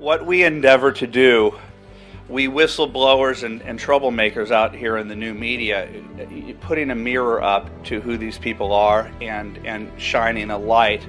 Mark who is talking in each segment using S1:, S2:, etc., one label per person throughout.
S1: What we endeavor to do, we whistleblowers and troublemakers out here in the new media, putting a mirror up to who these people are and shining a light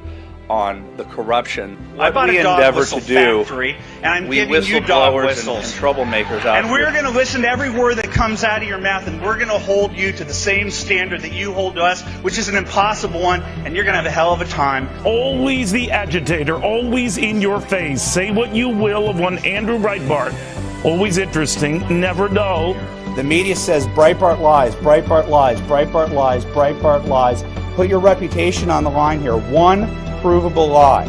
S1: on the corruption. What we endeavor to do,
S2: and I'm
S1: we
S2: giving you dog
S1: whistleblowers
S2: whistles.
S1: and troublemakers out
S2: And we're
S1: here.
S2: going to listen to every word that comes out of your mouth, and we're going to hold you to the same standard that you hold to us, which is an impossible one, and you're going to have a hell of a time.
S3: Always the agitator, always in your face. Say what you will of one Andrew Breitbart. Always interesting, never dull.
S4: The media says Breitbart lies, Breitbart lies, Breitbart lies, Breitbart lies. Put your reputation on the line here. One provable lie.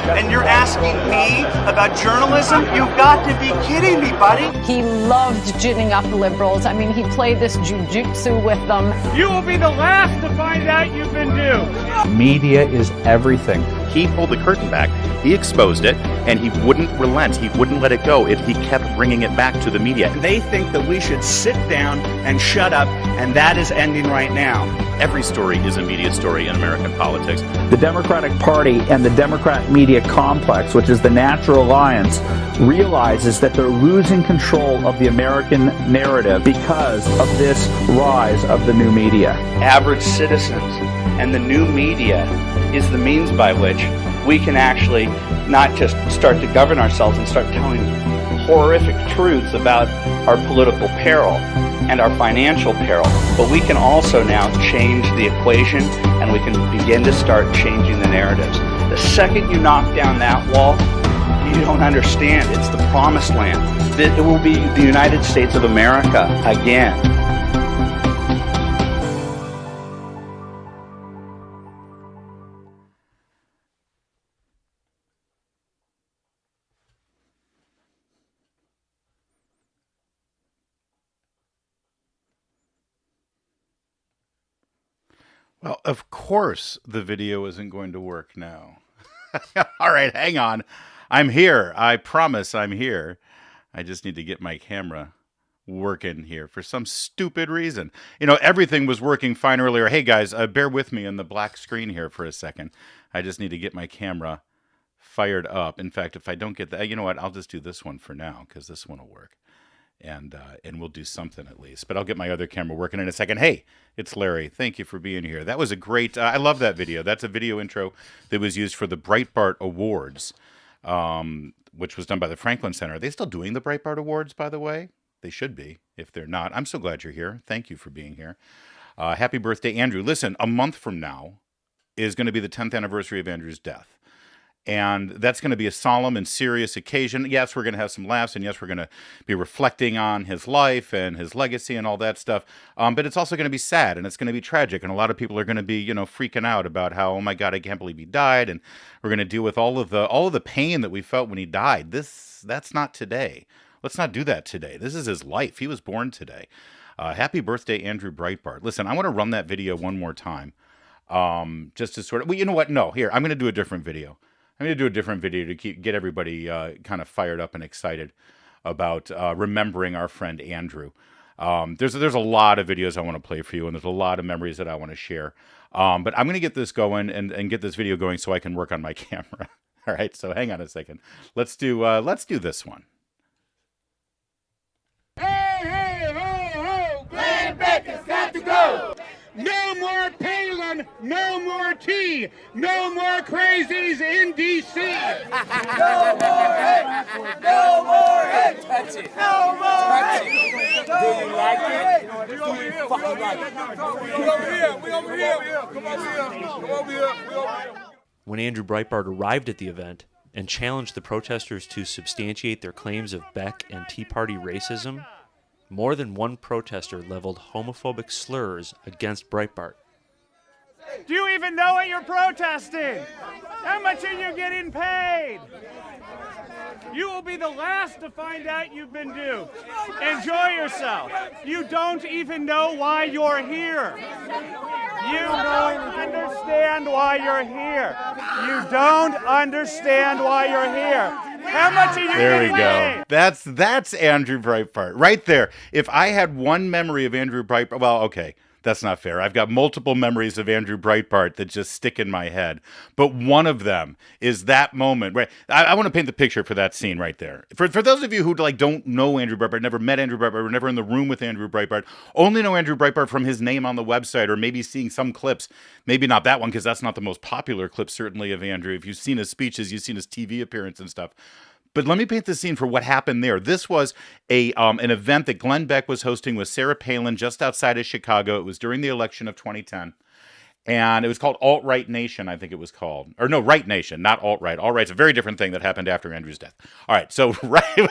S2: And you're asking me about journalism? You've got to be kidding me, buddy.
S5: He loved ginning up liberals. I mean, he played this jujitsu with them.
S6: You will be the last to find out you've been duped.
S4: Media is everything.
S7: He pulled the curtain back, he exposed it, and he wouldn't relent. He wouldn't let it go. He kept bringing it back to the media.
S2: They think that we should sit down and shut up, and that is ending right now.
S7: Every story is a media story in American politics.
S4: The Democratic Party and the Democrat media complex, which is the natural alliance, realizes that they're losing control of the American narrative because of this rise of the new media.
S1: Average citizens and the new media is the means by which we can actually not just start to govern ourselves and start telling horrific truths about our political peril and our financial peril, but we can also now change the equation and we can begin to start changing the narratives. The second you knock down that wall, you don't understand. It's the promised land. It will be the United States of America again.
S8: Well, of course the video isn't going to work now. All right, hang on. I'm here. I promise I'm here. I just need to get my camera working here for some stupid reason. You know, everything was working fine earlier. Hey, guys, bear with me on the black screen here for a second. I just need to get my camera fired up. In fact, if I don't get that, you know what? I'll just do this one for now because this one will work. And we'll do something at least. But I'll get my other camera working in a second. Hey, it's Larry. Thank you for being here. That was a great... I love that video. That's a video intro that was used for the Breitbart Awards, which was done by the Franklin Center. Are they still doing the Breitbart Awards, by the way? They should be, if they're not. I'm so glad you're here. Thank you for being here. Happy birthday, Andrew. Listen, a month from now is going to be the 10th anniversary of Andrew's death. And that's going to be a solemn and serious occasion. Yes, we're going to have some laughs, and yes, we're going to be reflecting on his life and his legacy and all that stuff. But it's also going to be sad, and it's going to be tragic, and a lot of people are going to be, you know, freaking out about how, oh my God, I can't believe he died, and we're going to deal with all of the pain that we felt when he died. That's not today. Let's not do that today. This is his life. He was born today. Happy birthday, Andrew Breitbart. Listen, I want to run that video one more time, just to sort of. Well, you know what? No, here I'm going to do a different video. I'm going to do a different video to get everybody kind of fired up and excited about remembering our friend Andrew. There's a lot of videos I want to play for you, and there's a lot of memories that I want to share. But I'm going to get this going and get this video going so I can work on my camera. All right, so hang on a second. Let's do this one.
S6: Hey, hey, ho, ho! Glenn Beck's got to go! No more Palin, no more tea, no more crazies in D.C.
S9: No more hate! No more hate! Touch it. No more hate! Do you like it? Do you fucking like it? We over here. We over here. Come over here. Come over here. We over here.
S10: When Andrew Breitbart arrived at the event and challenged the protesters to substantiate their claims of Beck and Tea Party racism, more than one protester leveled homophobic slurs against Breitbart.
S6: Do you even know what you're protesting? How much are you getting paid? You will be the last to find out you've been duped. Enjoy yourself. You don't even know why you're here. You don't understand why you're here. You don't understand why you're here. How much are you
S8: There we
S6: getting
S8: go.
S6: paid?
S8: That's Andrew Breitbart right there. If I had one memory of Andrew Breitbart, well, okay, That's not fair. I've got multiple memories of Andrew Breitbart that just stick in my head. But one of them is that moment. Right? I want to paint the picture for that scene right there. For those of you who like don't know Andrew Breitbart, never met Andrew Breitbart, were never in the room with Andrew Breitbart, only know Andrew Breitbart from his name on the website or maybe seeing some clips. Maybe not that one because that's not the most popular clip, certainly, of Andrew. If you've seen his speeches, you've seen his TV appearance and stuff. But let me paint the scene for what happened there. This was an event that Glenn Beck was hosting with Sarah Palin just outside of Chicago. It was during the election of 2010. And it was called Alt-Right Nation, I think it was called. Or no, Right Nation, not Alt-Right. Alt-Right's a very different thing that happened after Andrew's death. All right, so right...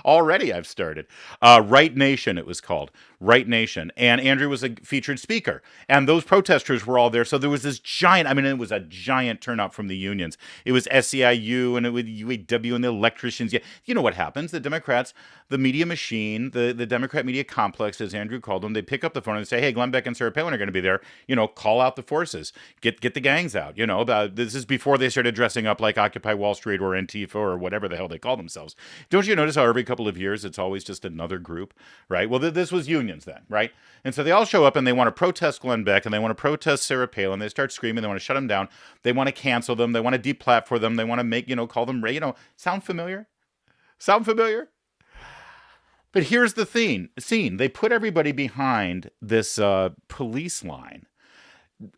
S8: Already I've started. Right Nation, it was called. Right Nation. And Andrew was a featured speaker. And those protesters were all there. So there was this giant, it was a giant turnout from the unions. It was SEIU and it was UAW and the electricians. Yeah, you know what happens. The Democrats, the media machine, the Democrat media complex, as Andrew called them, they pick up the phone and say, hey, Glenn Beck and Sarah Palin are going to be there. Call out the forces. Get the gangs out. This is before they started dressing up like Occupy Wall Street or Antifa or whatever the hell they call themselves. Don't you notice how every couple of years it's always just another group, right? Well, this was unions then, right? And so they all show up and they want to protest Glenn Beck and they want to protest Sarah Palin. They start screaming. They want to shut them down. They want to cancel them. They want to deplatform them. They want to make, call them, sound familiar? Sound familiar? But here's the scene. They put everybody behind this police line.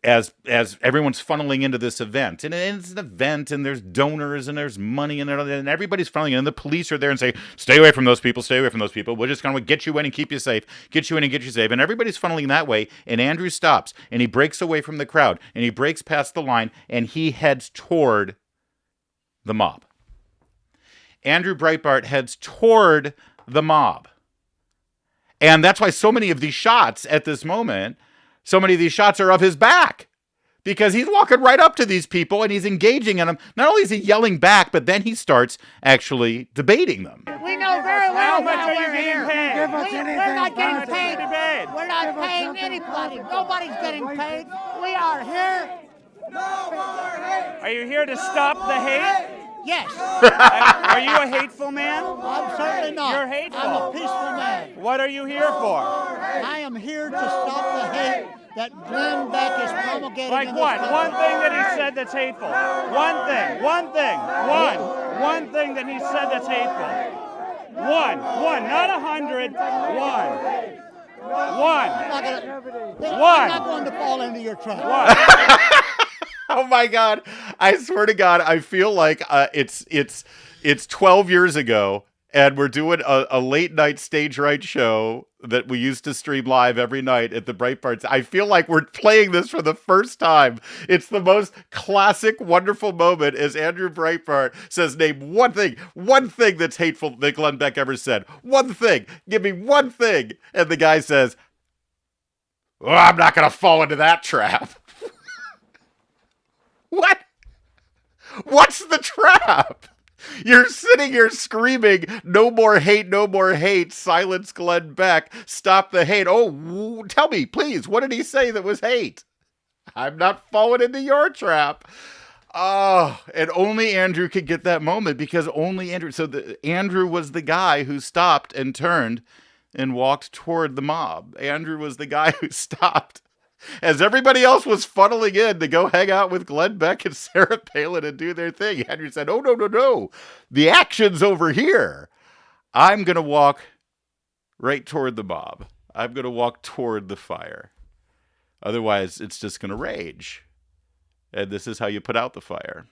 S8: As everyone's funneling into this event. And it's an event, and there's donors, and there's money, and everybody's funneling in, and the police are there and say, stay away from those people, stay away from those people. We're just going to get you in and keep you safe, get you in and get you safe. And everybody's funneling that way, and Andrew stops, and he breaks away from the crowd, and he breaks past the line, and he heads toward the mob. Andrew Breitbart heads toward the mob. And that's why so many of these shots at this moment, so many of these shots are of his back because he's walking right up to these people and he's engaging in them. Not only is he yelling back, but then he starts actually debating them.
S11: We know very well
S6: How much are you
S11: we're
S6: getting
S11: here.
S6: paid?
S11: We're not getting paid.
S6: Debate.
S11: We're not paying anybody. Nobody's getting paid. We are here. No more hate.
S6: Are you here to stop the hate?
S11: Yes.
S6: Are you a hateful man?
S11: I'm certainly not.
S6: You're hateful.
S11: I'm a peaceful man.
S6: What are you here for?
S11: I am here to stop the hate that Glenn Beck is promulgating.
S6: Like
S11: in this
S6: what?
S11: country.
S6: One thing that he said that's hateful. One thing that he said that's hateful. One, not 100. One.
S11: I'm not going to fall into your trap.
S6: One.
S8: Oh my God. I swear to God, I feel like it's 12 years ago and we're doing a late night stage right show that we used to stream live every night at the Breitbart. I feel like we're playing this for the first time. It's the most classic, wonderful moment as Andrew Breitbart says, name one thing that's hateful that Glenn Beck ever said. One thing. Give me one thing. And the guy says, well, I'm not going to fall into that trap. What? What's the trap? You're sitting here screaming, no more hate, silence Glenn Beck, stop the hate. Oh, tell me, please, what did he say that was hate? I'm not falling into your trap. Oh, and only Andrew could get that moment because only Andrew. So Andrew was the guy who stopped and turned and walked toward the mob. Andrew was the guy who stopped. As everybody else was funneling in to go hang out with Glenn Beck and Sarah Palin and do their thing, Andrew said, oh, no. The action's over here. I'm going to walk right toward the mob. I'm going to walk toward the fire. Otherwise, it's just going to rage. And this is how you put out the fire.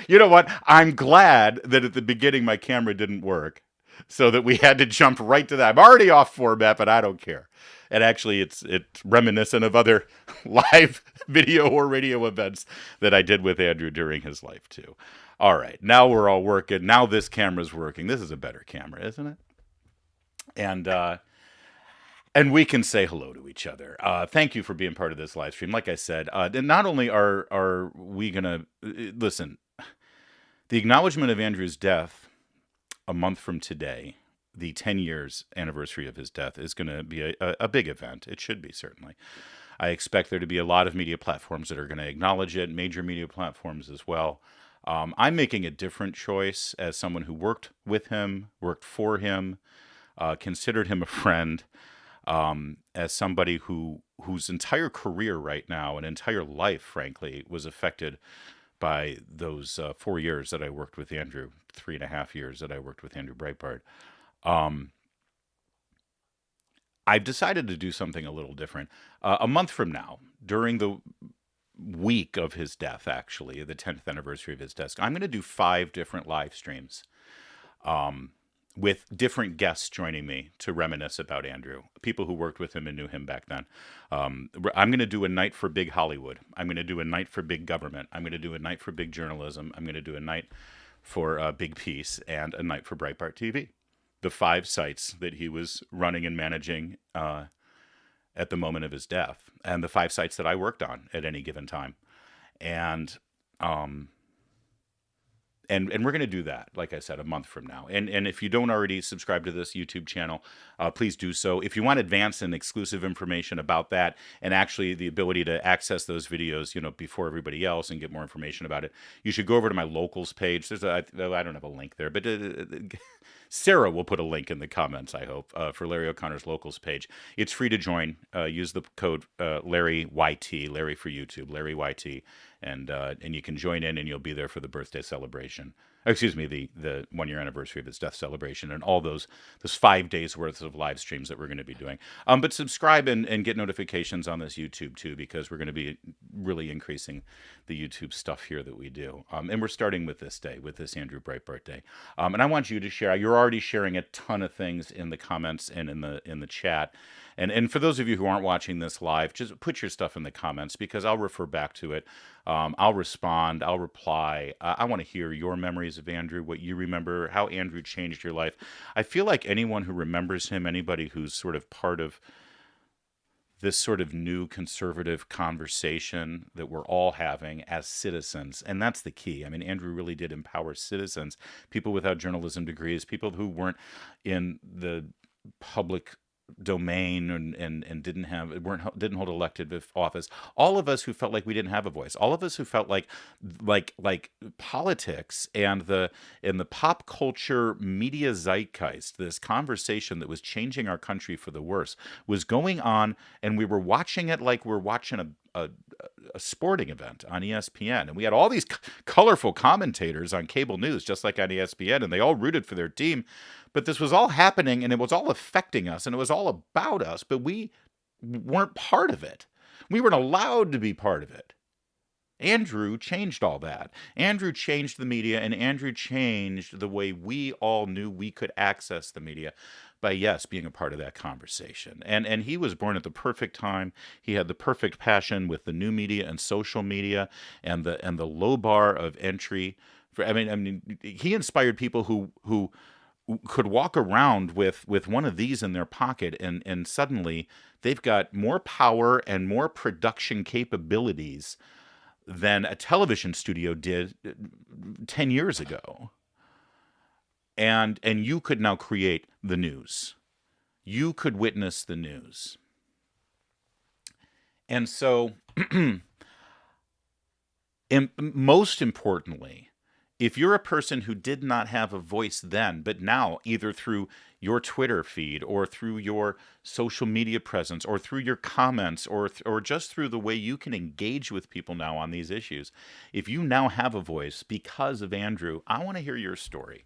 S8: You know what? I'm glad that at the beginning my camera didn't work. So that we had to jump right to that. I'm already off format, but I don't care. And actually, it's reminiscent of other live video or radio events that I did with Andrew during his life, too. All right, now we're all working. Now this camera's working. This is a better camera, isn't it? And we can say hello to each other. Thank you for being part of this live stream. Like I said, and not only are we going to... Listen, the acknowledgement of Andrew's death a month from today, the 10 years anniversary of his death, is going to be a big event. It should be, certainly. I expect there to be a lot of media platforms that are going to acknowledge it, major media platforms as well. I'm making a different choice as someone who worked with him, worked for him, considered him a friend, as somebody whose entire career right now, and entire life, frankly, was affected by those 4 years that I worked with Andrew, 3.5 years that I worked with Andrew Breitbart. I've decided to do something a little different. A month from now, during the week of his death, actually, the 10th anniversary of his death, I'm going to do 5 different live streams with different guests joining me to reminisce about Andrew, people who worked with him and knew him back then. I'm going to do a night for big Hollywood. I'm going to do a night for big government. I'm going to do a night for big journalism. I'm going to do a night for big peace, and a night for Breitbart TV. The 5 sites that he was running and managing at the moment of his death, and the 5 sites that I worked on at any given time. And we're going to do that, like I said, a month from now. And if you don't already subscribe to this YouTube channel, please do so. If you want advanced and exclusive information about that, and actually the ability to access those videos, before everybody else and get more information about it, you should go over to my locals page. I don't have a link there, but Sarah will put a link in the comments, I hope, for Larry O'Connor's locals page. It's free to join. Use the code LarryYT, Larry for YouTube, LarryYT, and you can join in, and you'll be there for the birthday celebration. Excuse me, the 1-year anniversary of his death celebration, and all those 5 days worth of live streams that we're going to be doing. But subscribe and get notifications on this YouTube too, because we're going to be really increasing the YouTube stuff here that we do. And we're starting with this day, with this Andrew Breitbart Day. And I want you to share. You're already sharing a ton of things in the comments and in the chat. And for those of you who aren't watching this live, just put your stuff in the comments, because I'll refer back to it. I'll respond. I'll reply. I want to hear your memories of Andrew, what you remember, how Andrew changed your life. I feel like anyone who remembers him, anybody who's sort of part of this sort of new conservative conversation that we're all having as citizens, and that's the key. I mean, Andrew really did empower citizens, people without journalism degrees, people who weren't in the public domain and didn't hold elected office. All of us who felt like we didn't have a voice. All of us who felt like politics and the pop culture media zeitgeist, this conversation that was changing our country for the worse, was going on, and we were watching it like we're watching a sporting event on ESPN. And we had all these colorful commentators on cable news, just like on ESPN, and they all rooted for their team. But this was all happening, and it was all affecting us, and it was all about us, but we weren't part of it. We weren't allowed to be part of it. Andrew changed all that. Andrew changed the media, and Andrew changed the way we all knew we could access the media by, yes, being a part of that conversation. And he was born at the perfect time. He had the perfect passion with the new media and social media and the low bar of entry. I mean, he inspired people who could walk around with one of these in their pocket, and suddenly they've got more power and more production capabilities than a television studio did 10 years ago. And you could now create the news. You could witness the news. And so, most importantly, if you're a person who did not have a voice then, but now, either through your Twitter feed or through your social media presence or through your comments or just through the way you can engage with people now on these issues, if you now have a voice because of Andrew, I want to hear your story.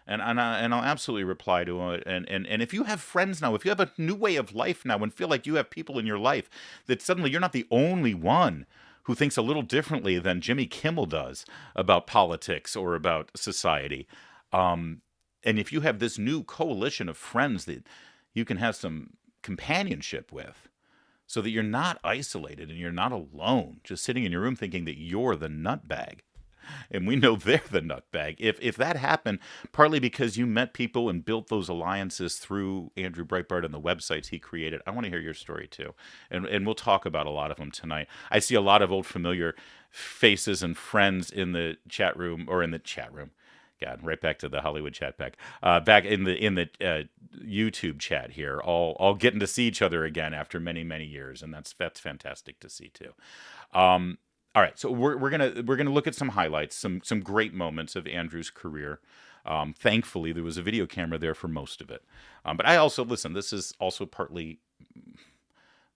S8: And I'll absolutely reply to it. And if you have friends now, if you have a new way of life now and feel like you have people in your life that suddenly you're not the only one who thinks a little differently than Jimmy Kimmel does about politics or about society. And if you have this new coalition of friends that you can have some companionship with, so that you're not isolated and you're not alone, just sitting in your room thinking that you're the nutbag. And we know they're the nutbag. If that happened, partly because you met people and built those alliances through Andrew Breitbart and the websites he created, I want to hear your story too. And we'll talk about a lot of them tonight. I see a lot of old familiar faces and friends in the chat room. God, right back to the Hollywood chat back in the YouTube chat here, all getting to see each other again after many, many years, and that's fantastic to see too. All right, so we're gonna look at some highlights, some great moments of Andrew's career. Thankfully, there was a video camera there for most of it. But I also, listen, this is also partly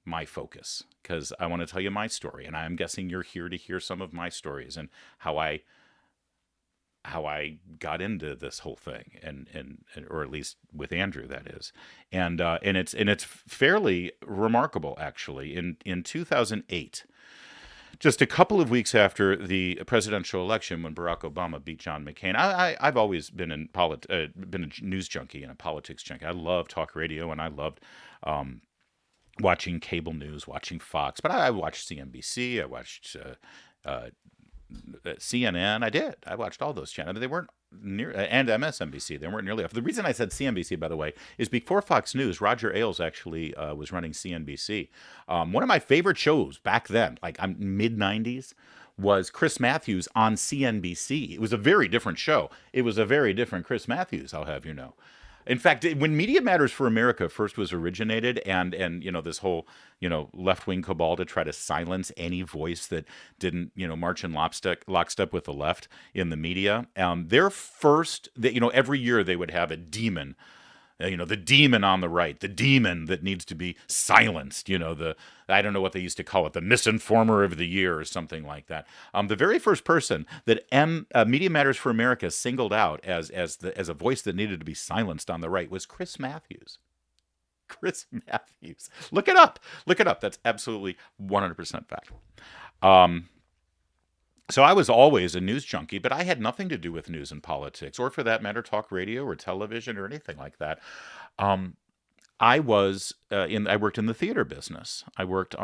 S8: my focus, because I want to tell you my story, and I'm guessing you're here to hear some of my stories and how I got into this whole thing, and or at least with Andrew, that is, and it's fairly remarkable, actually. In 2008, just a couple of weeks after the presidential election, when Barack Obama beat John McCain, I've always been been a news junkie and a politics junkie. I love talk radio, and I loved watching cable news, watching Fox, but I watched CNBC, I watched CNN. I watched all those channels. They weren't near, and MSNBC. They weren't nearly enough. The reason I said CNBC, by the way, is before Fox News, Roger Ailes actually was running CNBC. One of my favorite shows back then, like mid 90s, was Chris Matthews on CNBC. It was a very different show. It was a very different Chris Matthews, I'll have you know. In fact, when Media Matters for America first was originated, and this whole left-wing cabal to try to silence any voice that didn't march in lockstep with the left in the media, their first, every year they would have a demon. The demon on the right, the demon that needs to be silenced, I don't know what they used to call it, the misinformer of the year or something like that. The very first person that Media Matters for America singled out as a voice that needed to be silenced on the right was Chris Matthews. Chris Matthews. Look it up. That's absolutely 100% fact. So I was always a news junkie, but I had nothing to do with news and politics, or for that matter, talk radio or television or anything like that. I worked in the theater business. I worked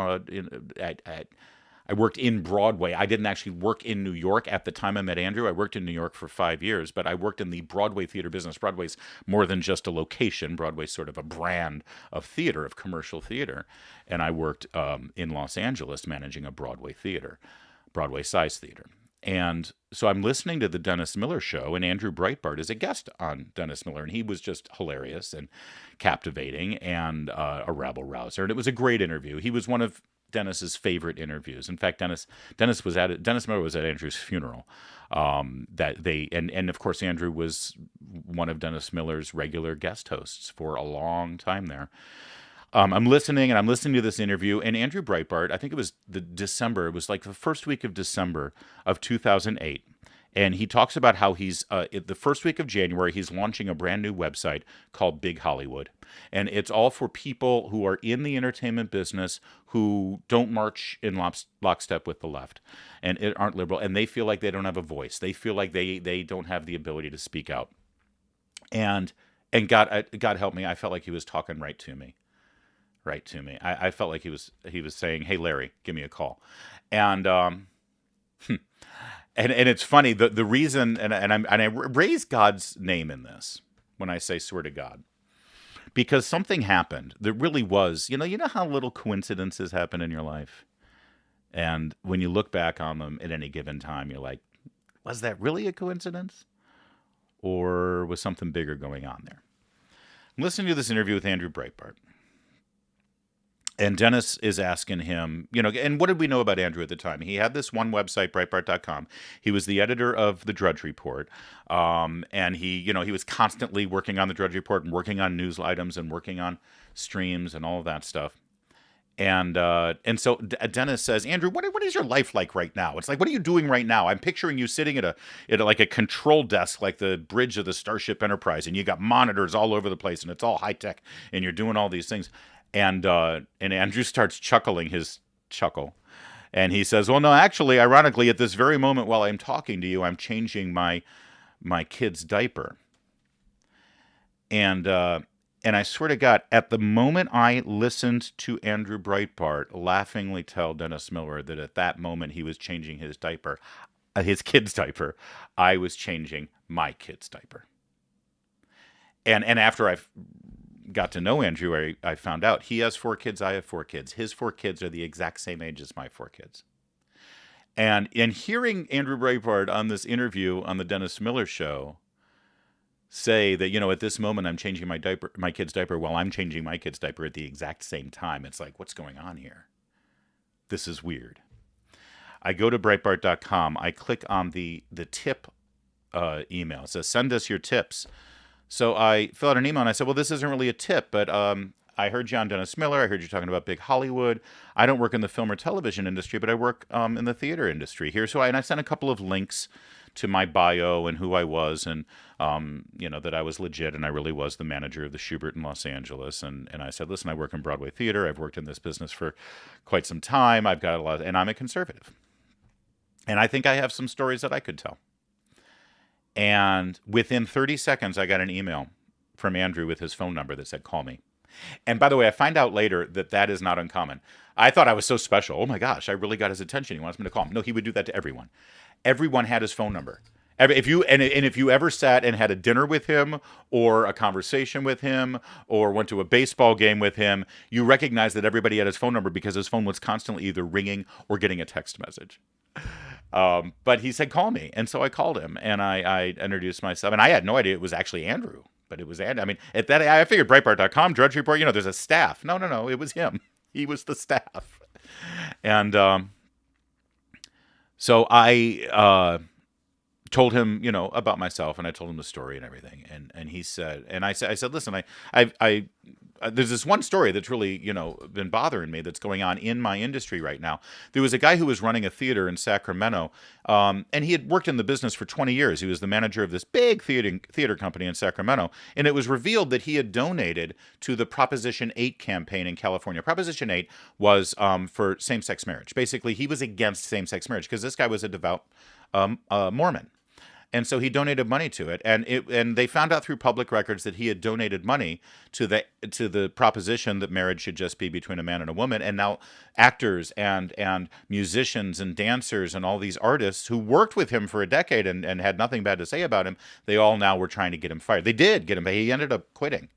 S8: in Broadway. I didn't actually work in New York at the time I met Andrew. I worked in New York for 5 years, but I worked in the Broadway theater business. Broadway's more than just a location. Broadway's sort of a brand of theater, of commercial theater. And I worked in Los Angeles managing a Broadway theater. Broadway size theater. And so I'm listening to the Dennis Miller Show, and Andrew Breitbart is a guest on Dennis Miller, and he was just hilarious and captivating and a rabble-rouser, and it was a great interview. He was one of Dennis's favorite interviews. In fact, Dennis Miller was at Andrew's funeral. And of course Andrew was one of Dennis Miller's regular guest hosts for a long time there. I'm listening to this interview, and Andrew Breitbart, I think it was it was like the first week of December of 2008, and he talks about how he's, the first week of January, he's launching a brand new website called Big Hollywood, and it's all for people who are in the entertainment business who don't march in lockstep with the left, and aren't liberal, and they feel like they don't have a voice. They feel like they don't have the ability to speak out, and God help me, I felt like he was talking right to me. I felt like he was saying, "Hey, Larry, give me a call," and it's funny, the reason, and I raise God's name in this when I say swear to God, because something happened that really was, you know how little coincidences happen in your life, and when you look back on them at any given time, you're like, was that really a coincidence, or was something bigger going on there? I'm listening to this interview with Andrew Breitbart. And Dennis is asking him, and what did we know about Andrew at the time? He had this one website, Breitbart.com. He was the editor of the Drudge Report. And he was constantly working on the Drudge Report and working on news items and working on streams and all of that stuff. And so Dennis says, Andrew, what is your life like right now? It's like, what are you doing right now? I'm picturing you sitting at like a control desk, like the bridge of the Starship Enterprise, and you got monitors all over the place, and it's all high tech, and you're doing all these things. And Andrew starts chuckling his chuckle. And he says, well, no, actually, ironically, at this very moment while I'm talking to you, I'm changing my kid's diaper. And I swear to God, at the moment I listened to Andrew Breitbart laughingly tell Dennis Miller that at that moment he was changing his diaper, his kid's diaper, I was changing my kid's diaper. And after I've got to know Andrew, I found out he has 4 kids, I have 4 kids. His 4 kids are the exact same age as my 4 kids. And in hearing Andrew Breitbart on this interview on the Dennis Miller Show say that, at this moment I'm changing my kid's diaper while I'm changing my kid's diaper at the exact same time, it's like, what's going on here? This is weird. I go to Breitbart.com, I click on the tip email. It says, send us your tips. So I fill out an email and I said, well, this isn't really a tip, but I heard you on Dennis Miller. I heard you talking about big Hollywood. I don't work in the film or television industry, but I work in the theater industry. Here's who and I sent a couple of links to my bio and who I was, and that I was legit and I really was the manager of the Schubert in Los Angeles. And I said, listen, I work in Broadway theater. I've worked in this business for quite some time. I've got a lot, and I'm a conservative. And I think I have some stories that I could tell. And within 30 seconds, I got an email from Andrew with his phone number that said, call me. And by the way, I find out later that that is not uncommon. I thought I was so special. Oh my gosh, I really got his attention. He wants me to call him. No, he would do that to everyone. Everyone had his phone number. If you ever sat and had a dinner with him or a conversation with him or went to a baseball game with him, you recognize that everybody had his phone number because his phone was constantly either ringing or getting a text message. But he said, call me. And so I called him and I introduced myself. And I had no idea it was actually Andrew, but it was Andrew. I mean, at that, I figured Breitbart.com, Drudge Report, there's a staff. No, it was him. He was the staff. And so I told him, about myself, and I told him the story and everything. And he said, and I said, listen, I there's this one story that's really, been bothering me that's going on in my industry right now. There was a guy who was running a theater in Sacramento, and he had worked in the business for 20 years. He was the manager of this big theater company in Sacramento, and it was revealed that he had donated to the Proposition 8 campaign in California. Proposition 8 was for same-sex marriage. Basically, he was against same-sex marriage because this guy was a devout Mormon. And so he donated money to it, and they found out through public records that he had donated money to the proposition that marriage should just be between a man and a woman. And now actors and musicians and dancers and all these artists who worked with him for a decade and had nothing bad to say about him, they all now were trying to get him fired. They did get him, but he ended up quitting.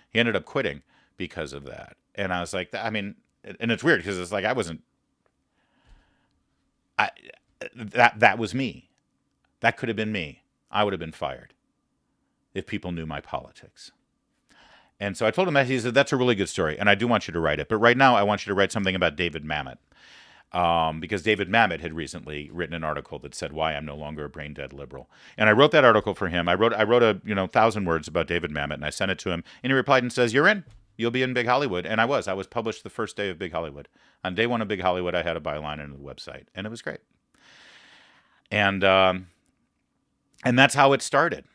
S8: He ended up quitting because of that. And I was like, I mean, and it's weird because it's like that was me. That could have been me. I would have been fired if people knew my politics. And so I told him that. He said, that's a really good story, and I do want you to write it. But right now, I want you to write something about David Mamet. Because David Mamet had recently written an article that said why I'm no longer a brain-dead liberal. And I wrote that article for him. I wrote 1,000 words about David Mamet, and I sent it to him. And he replied and says, you're in. You'll be in Big Hollywood. And I was published the first day of Big Hollywood. On day one of Big Hollywood, I had a byline on the website, and it was great. And that's how it started.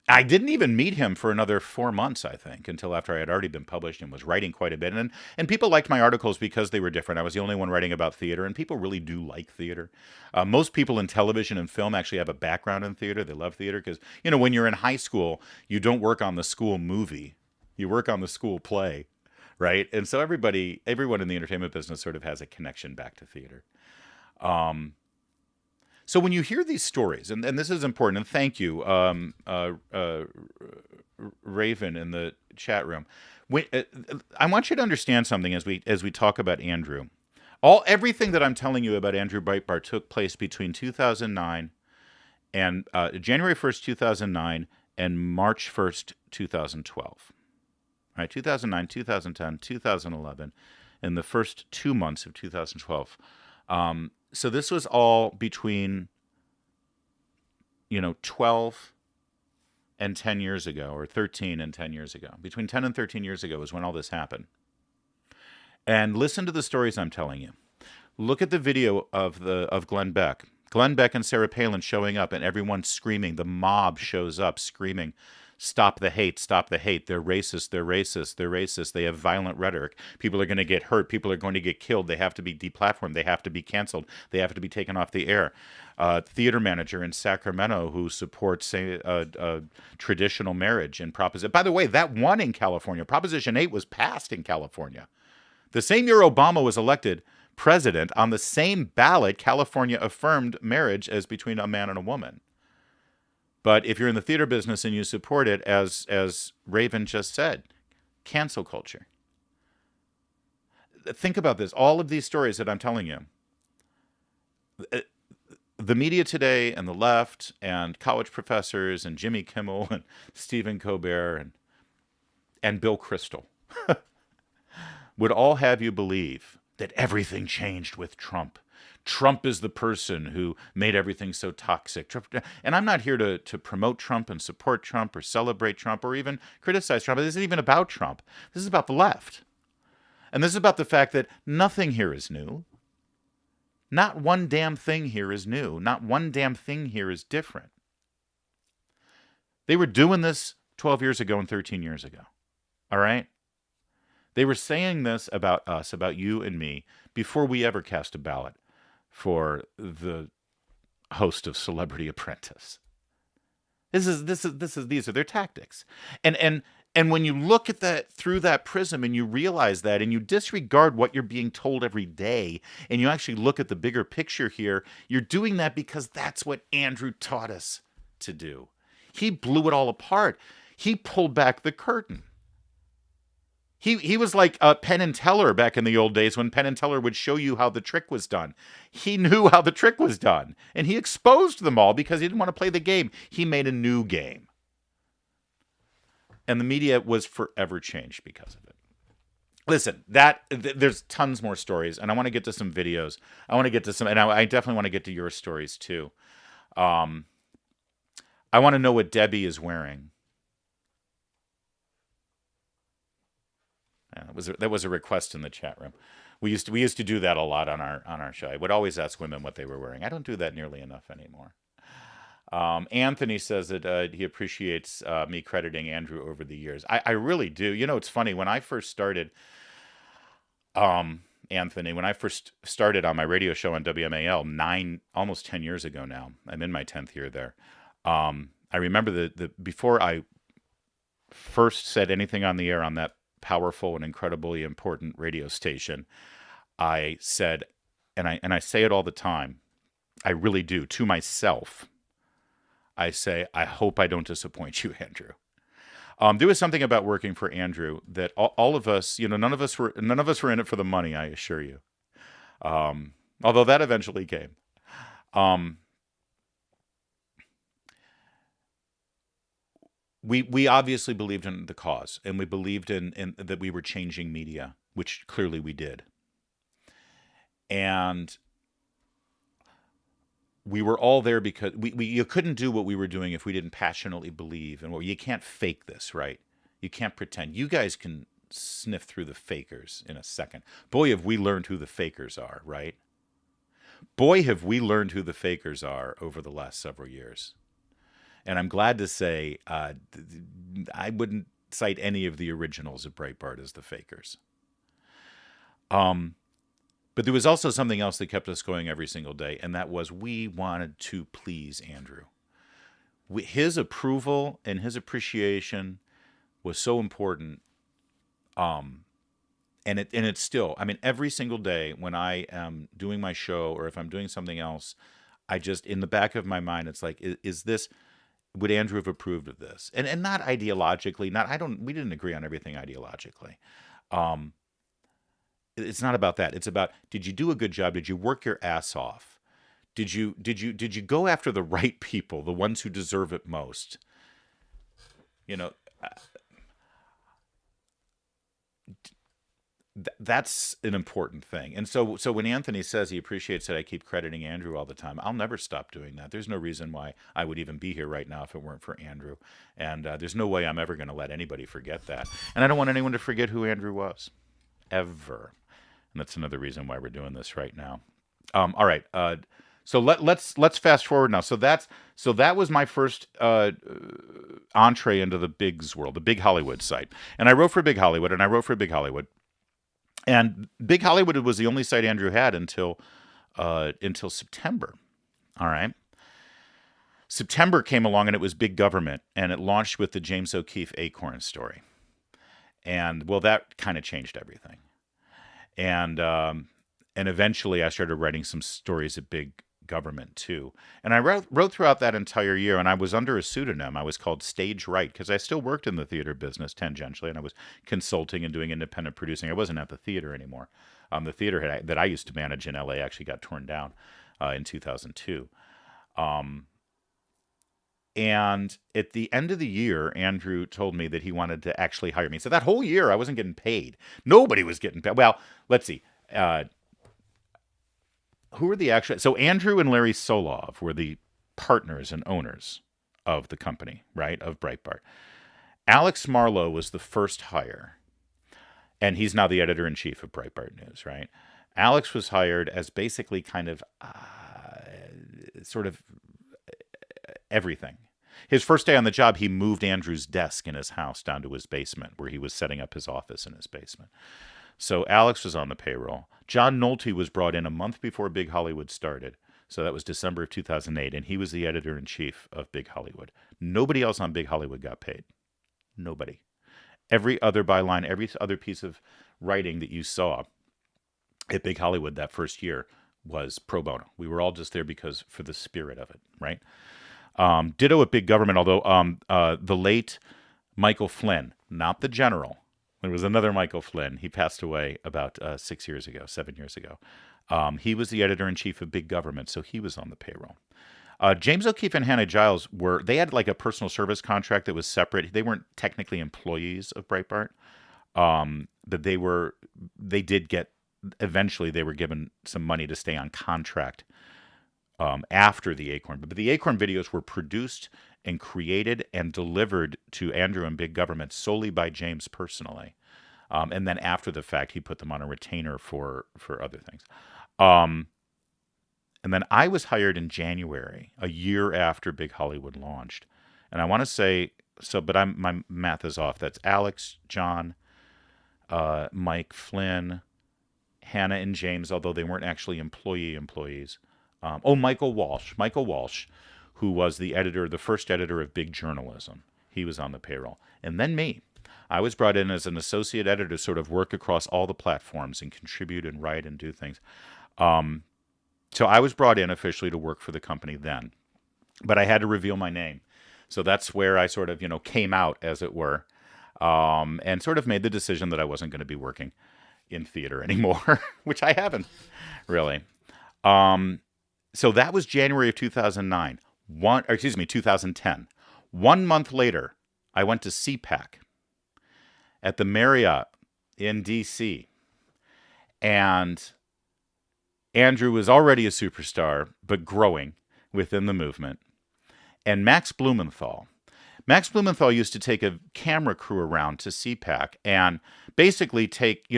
S8: I didn't even meet him for another 4 months, I think, until after I had already been published and was writing quite a bit. And people liked my articles because they were different. I was the only one writing about theater, and people really do like theater. Most people in television and film actually have a background in theater. They love theater because, when you're in high school, you don't work on the school movie. You work on the school play, right? And so everyone in the entertainment business sort of has a connection back to theater. So when you hear these stories, and this is important, and thank you, Raven in the chat room. I want you to understand something as we talk about Andrew. Everything that I'm telling you about Andrew Breitbart took place between 2009 and January 1st, 2009, and March 1st, 2012. All right, 2009, 2010, 2011, and the first 2 months of 2012. So this was all between, 12 and 10 years ago, or 13 and 10 years ago. Between 10 and 13 years ago is when all this happened. And listen to the stories I'm telling you. Look at the video of Glenn Beck. Glenn Beck and Sarah Palin showing up, and everyone screaming. The mob shows up screaming, stop the hate, stop the hate. They're racist, they're racist, they're racist. They have violent rhetoric. People are going to get hurt. People are going to get killed. They have to be deplatformed. They have to be canceled. They have to be taken off the air. Theater manager in Sacramento who supports traditional marriage and proposition. By the way, that won in California. Proposition 8 was passed in California. The same year Obama was elected president, on the same ballot, California affirmed marriage as between a man and a woman. But if you're in the theater business and you support it, as Raven just said, cancel culture. Think about this. All of these stories that I'm telling you, the media today and the left and college professors and Jimmy Kimmel and Stephen Colbert and Bill Kristol would all have you believe that everything changed with Trump. Trump is the person who made everything so toxic. And I'm not here to promote Trump and support Trump or celebrate Trump or even criticize Trump. This isn't even about Trump. This is about the left. And this is about the fact that nothing here is new. Not one damn thing here is new. Not one damn thing here is different. They were doing this 12 years ago and 13 years ago. All right? They were saying this about us, about you and me, before we ever cast a ballot for the host of Celebrity Apprentice. These are their tactics. And when you look at that through that prism and you realize that and you disregard what you're being told every day and you actually look at the bigger picture here, you're doing that because that's what Andrew taught us to do. He blew it all apart. He pulled back the curtain. He was like Penn and Teller back in the old days when Penn and Teller would show you how the trick was done. He knew how the trick was done. And he exposed them all because he didn't want to play the game. He made a new game. And the media was forever changed because of it. Listen, there's tons more stories. And I want to get to some videos. I want to get to some, and I definitely want to get to your stories too. I want to know what Debbie is wearing. Yeah, that was a request in the chat room. We used to do that a lot on our show. I would always ask women what they were wearing. I don't do that nearly enough anymore. Anthony says that he appreciates me crediting Andrew over the years. I really do. You know, it's funny. When I first started, Anthony, when I first started on my radio show on WMAL almost 10 years ago now, I'm in my 10th year there. I remember the before I first said anything on the air on that powerful and incredibly important radio station, I said, and I say it all the time, I really do, to myself, I say, I hope I don't disappoint you, Andrew. There was something about working for Andrew that all of us, you know, none of us were in it for the money, I assure you. Although that eventually came. We obviously believed in the cause, and we believed in that we were changing media, which clearly we did. And we were all there because you couldn't do what we were doing if we didn't passionately believe. And you can't fake this, right? You can't pretend. You guys can sniff through the fakers in a second. Boy, have we learned who the fakers are, right? Boy, have we learned who the fakers are over the last several years. And I'm glad to say I wouldn't cite any of the originals of Breitbart as the fakers. But there was also something else that kept us going every single day, and that was we wanted to please Andrew. His approval and his appreciation was so important. And it's still, I mean, every single day when I am doing my show or if I'm doing something else, I just, in the back of my mind, it's like, would Andrew have approved of this? And not ideologically, we didn't agree on everything ideologically. It's not about that. It's about, did you do a good job? Did you work your ass off? Did you go after the right people, the ones who deserve it most? You know, that's an important thing. And so when Anthony says he appreciates that I keep crediting Andrew all the time, I'll never stop doing that. There's no reason why I would even be here right now if it weren't for Andrew. And there's no way I'm ever going to let anybody forget that. And I don't want anyone to forget who Andrew was, ever. And that's another reason why we're doing this right now. All right. So let's fast forward now. So that was my first entree into the Big's world, the Big Hollywood site. And I wrote for Big Hollywood, And Big Hollywood was the only site Andrew had until September. All right. September came along and it was Big Government, and it launched with the James O'Keefe Acorn story. And well, that kind of changed everything. And eventually I started writing some stories at Big Government too. And I wrote throughout that entire year, and I was under a pseudonym. I was called Stage Right because I still worked in the theater business tangentially, and I was consulting and doing independent producing. I wasn't at the theater anymore. The theater that I used to manage in LA actually got torn down in 2002. And at the end of the year, Andrew told me that he wanted to actually hire me. So that whole year, I wasn't getting paid. Nobody was getting paid. Well, let's see. who were the actual? So Andrew and Larry Solov were the partners and owners of the company, right, of Breitbart. Alex Marlow was the first hire, and he's now the editor-in-chief of Breitbart News, right? Alex was hired as basically kind of sort of everything. His first day on the job, he moved Andrew's desk in his house down to his basement, where he was setting up his office in his basement. So Alex was on the payroll. John Nolte was brought in a month before Big Hollywood started. So that was December of 2008, and he was the editor-in-chief of Big Hollywood. Nobody else on Big Hollywood got paid. Nobody. Every other byline, every other piece of writing that you saw at Big Hollywood that first year was pro bono. We were all just there because for the spirit of it, right? Ditto at Big Government, although the late Michael Flynn, not the general, there was another Michael Flynn. He passed away about 7 years ago. He was the editor-in-chief of Big Government, so he was on the payroll. James O'Keefe and Hannah Giles they had like a personal service contract that was separate. They weren't technically employees of Breitbart, but eventually they were given some money to stay on contract after the Acorn. But the Acorn videos were produced and created and delivered to Andrew and Big Government solely by James personally. And then after the fact, he put them on a retainer for other things. And then I was hired in January, a year after Big Hollywood launched. And I want to say, but my math is off. That's Alex, John, Mike, Flynn, Hannah, and James, although they weren't actually employees. Michael Walsh, who was the first editor of Big Journalism. He was on the payroll. And then me. I was brought in as an associate editor to sort of work across all the platforms and contribute and write and do things. So I was brought in officially to work for the company then. But I had to reveal my name. So that's where I sort of, came out, as it were, and sort of made the decision that I wasn't going to be working in theater anymore, which I haven't, really. So that was January of 2010. 1 month later, I went to CPAC at the Marriott in D.C. And Andrew was already a superstar, but growing within the movement. And Max Blumenthal used to take a camera crew around to CPAC and basically take,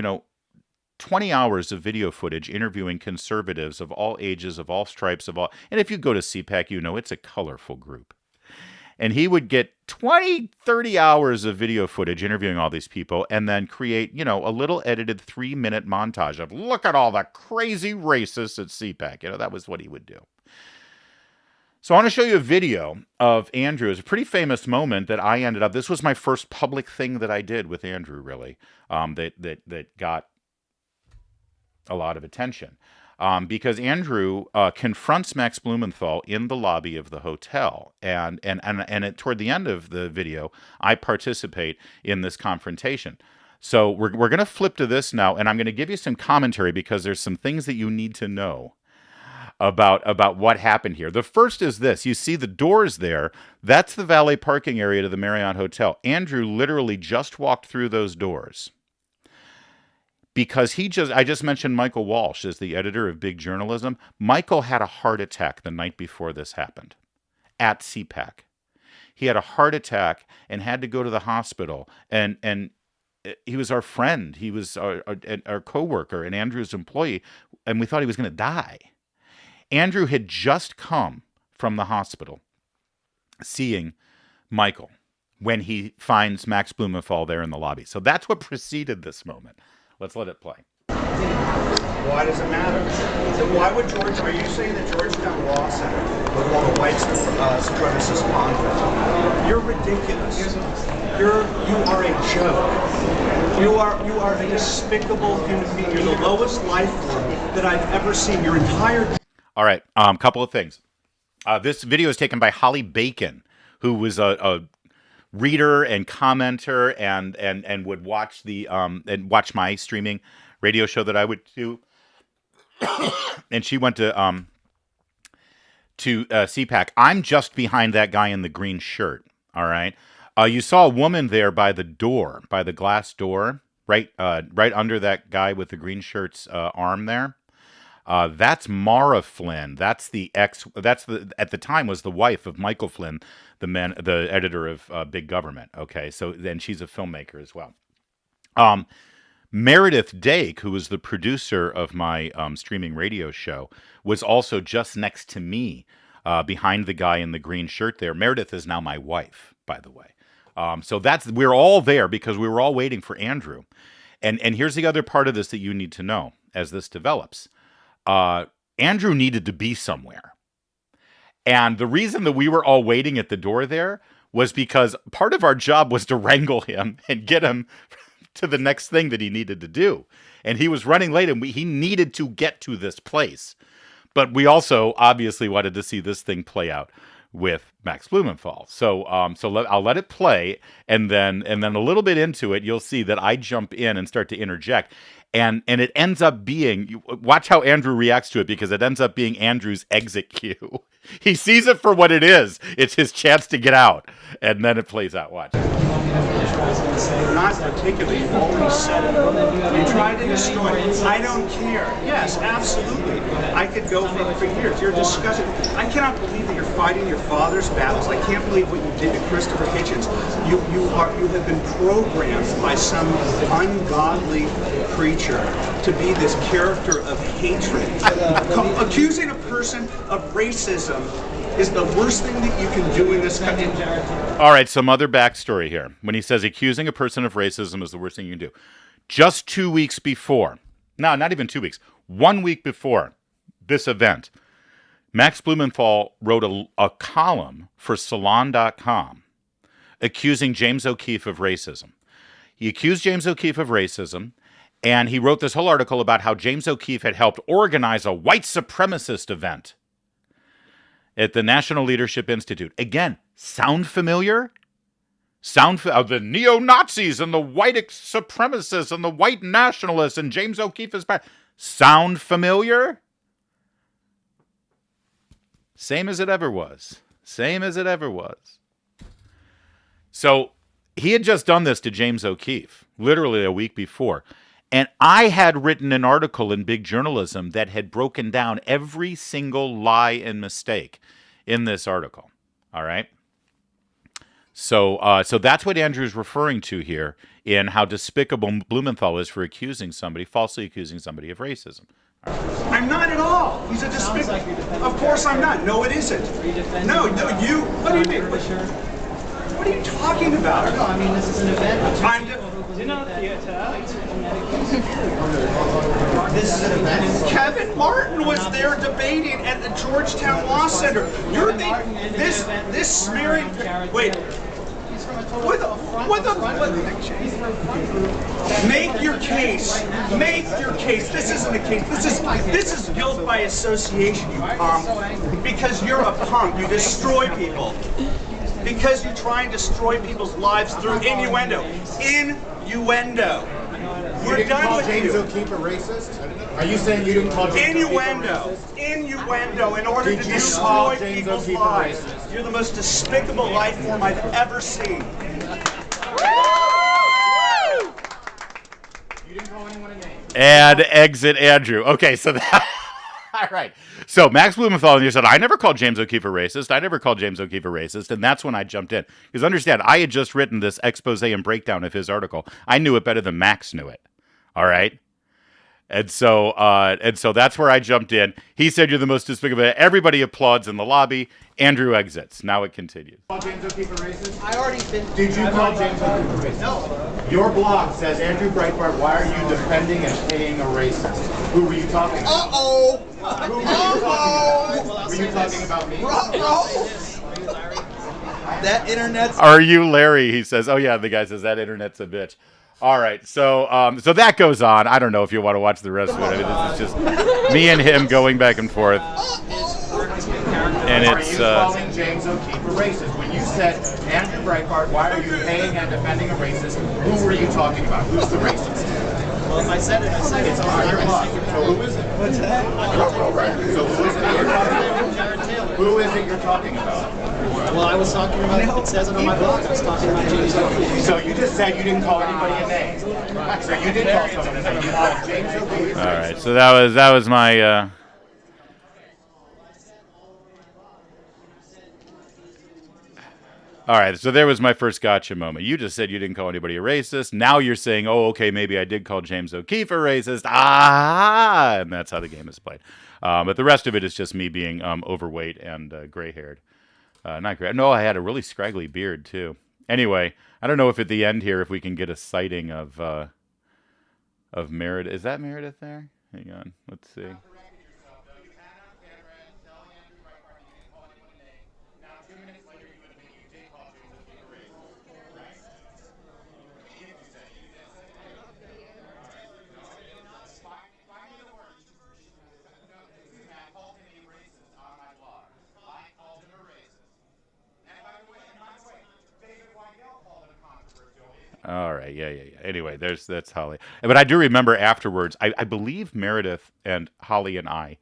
S8: 20 hours of video footage interviewing conservatives of all ages, of all stripes, and if you go to CPAC, it's a colorful group. And he would get 20, 30 hours of video footage interviewing all these people and then create, a little edited 3-minute montage of, look at all the crazy racists at CPAC. That was what he would do. So I want to show you a video of Andrew. It's a pretty famous moment that I ended up, this was my first public thing that I did with Andrew, really, that got a lot of attention. Because Andrew confronts Max Blumenthal in the lobby of the hotel, and toward the end of the video, I participate in this confrontation. So we're going to flip to this now, and I'm going to give you some commentary because there's some things that you need to know about what happened here. The first is this: you see the doors there. That's the valet parking area to the Marriott Hotel. Andrew literally just walked through those doors. Because I just mentioned Michael Walsh as the editor of Big Journalism. Michael had a heart attack the night before this happened at CPAC. He had a heart attack and had to go to the hospital. And he was our friend. He was our coworker and Andrew's employee. And we thought he was going to die. Andrew had just come from the hospital seeing Michael when he finds Max Blumenthal there in the lobby. So that's what preceded this moment. Let's let it play.
S12: Why does it matter? So why would are you saying that Georgetown Law Center would want a white supremacist convent? You're ridiculous. You are a joke. You are a despicable human being. You're the lowest life form that I've ever seen. Your entire...
S8: All right, couple of things. This video is taken by Holly Bacon, who was a reader and commenter and would watch and watch my streaming radio show that I would do. And she went to CPAC. I'm just behind that guy in the green shirt. All right. You saw a woman there by the door, by the glass door, right under that guy with the green shirt's arm there. That's Mara Flynn. That's at the time was the wife of Michael Flynn, the editor of Big Government. Okay, so then she's a filmmaker as well. Meredith Dake, who was the producer of my streaming radio show, was also just next to me, behind the guy in the green shirt there. Meredith is now my wife, by the way. So we're all there because we were all waiting for Andrew. And here's the other part of this that you need to know as this develops. Andrew needed to be somewhere. And the reason that we were all waiting at the door there was because part of our job was to wrangle him and get him to the next thing that he needed to do. And he was running late, and he needed to get to this place. But we also obviously wanted to see this thing play out with Max Blumenthal. So I'll let it play, and then a little bit into it, you'll see that I jump in and start to interject. And it ends up being, watch how Andrew reacts to it, because it ends up being Andrew's exit cue. He sees it for what it is. It's his chance to get out. And then it plays out. Watch.
S12: Not particularly. You've already said it. You tried to destroy it. I don't care. Yes, absolutely. I could go for years. You're discussing. I cannot believe that you're fighting your father's battles. I can't believe what you did to Christopher Hitchens. You have been programmed by some ungodly preacher to be this character of hatred. Accusing a person of racism is the worst thing that you can do in this country.
S8: All right, some other backstory here. When he says accusing a person of racism is the worst thing you can do. Just 2 weeks before, no, not even 2 weeks, 1 week before this event, Max Blumenthal wrote a column for Salon.com accusing James O'Keefe of racism. He accused James O'Keefe of racism, and he wrote this whole article about how James O'Keefe had helped organize a white supremacist event at the National Leadership Institute. Again, sound familiar? The neo-Nazis and the white supremacists and the white nationalists and James O'Keefe is back. Sound familiar? Same as it ever was. Same as it ever was. So he had just done this to James O'Keefe, literally a week before. And I had written an article in Big Journalism that had broken down every single lie and mistake in this article. All right? So that's what Andrew's referring to here in how despicable Blumenthal is for falsely accusing somebody of racism.
S12: I'm not at all. He's a despicable. Of course I'm not. No, it isn't. No, you. What do you mean? What are you talking about?
S13: No, I mean, this is an event.
S12: This is an event. Kevin Martin was there debating at the Georgetown Law Center. You're this smearing. Wait. Make your case. Make your case. This isn't a case. This is guilt by association, you punk. Because you're a punk. You destroy people. Because you try and destroy people's lives through innuendo. Innuendo. We're done with
S14: James
S12: you.
S14: O'Keefe a racist? Are you saying you didn't call James
S12: Innuendo. Innuendo in order to destroy people's lives. You're the most despicable life form I've ever seen.
S14: You didn't call anyone a name.
S8: And exit Andrew. Okay, so that... All right. So Max Blumenthal and you said, I never called James O'Keefe a racist. I never called James O'Keefe a racist. And that's when I jumped in. Because understand, I had just written this expose and breakdown of his article. I knew it better than Max knew it. All right. And so that's where I jumped in. He said, you're the most despicable. Everybody applauds in the lobby. Andrew exits. Now it continues.
S14: Call James O'Keefe a racist?
S13: I already been.
S14: Did you call James O'Keefe a racist?
S13: No.
S14: Your blog says, Andrew Breitbart, why are you defending and paying a racist? Who were you talking about?
S13: Uh-oh!
S14: Who were you talking about? Were you talking about me?
S13: That internet's...
S8: Are you Larry? He says. Oh, yeah, the guy says, that internet's a bitch. All right, so that goes on. I don't know if you want to watch the rest of it. I mean, this is just me and him going back and forth. And it's...
S14: Are you calling James O'Keefe a racist? When you said, Andrew Breitbart, why are you paying and defending a racist? Who were you talking about? Who's the racist?
S13: Well, if I said it, I said it.
S14: It's on your blog. So who is it?
S13: What's that?
S14: So who is it? Who is it you're talking about?
S13: Well, I was talking about, it says it on my blog, I was talking about James O'Keefe.
S14: So you just said you didn't call anybody a name. So you did call someone a name. You called James O'Keefe.
S8: All right, so that was my. All right, so there was my first gotcha moment. You just said you didn't call anybody a racist. Now you're saying, oh, okay, maybe I did call James O'Keefe a racist. Ah, and that's how the game is played. But the rest of it is just me being overweight and gray-haired. Not gray. No, I had a really scraggly beard, too. Anyway, I don't know if at the end here, if we can get a sighting of Meredith. Is that Meredith there? Hang on, let's see. All right, yeah. Anyway, that's Holly. But I do remember afterwards, I believe Meredith and Holly and I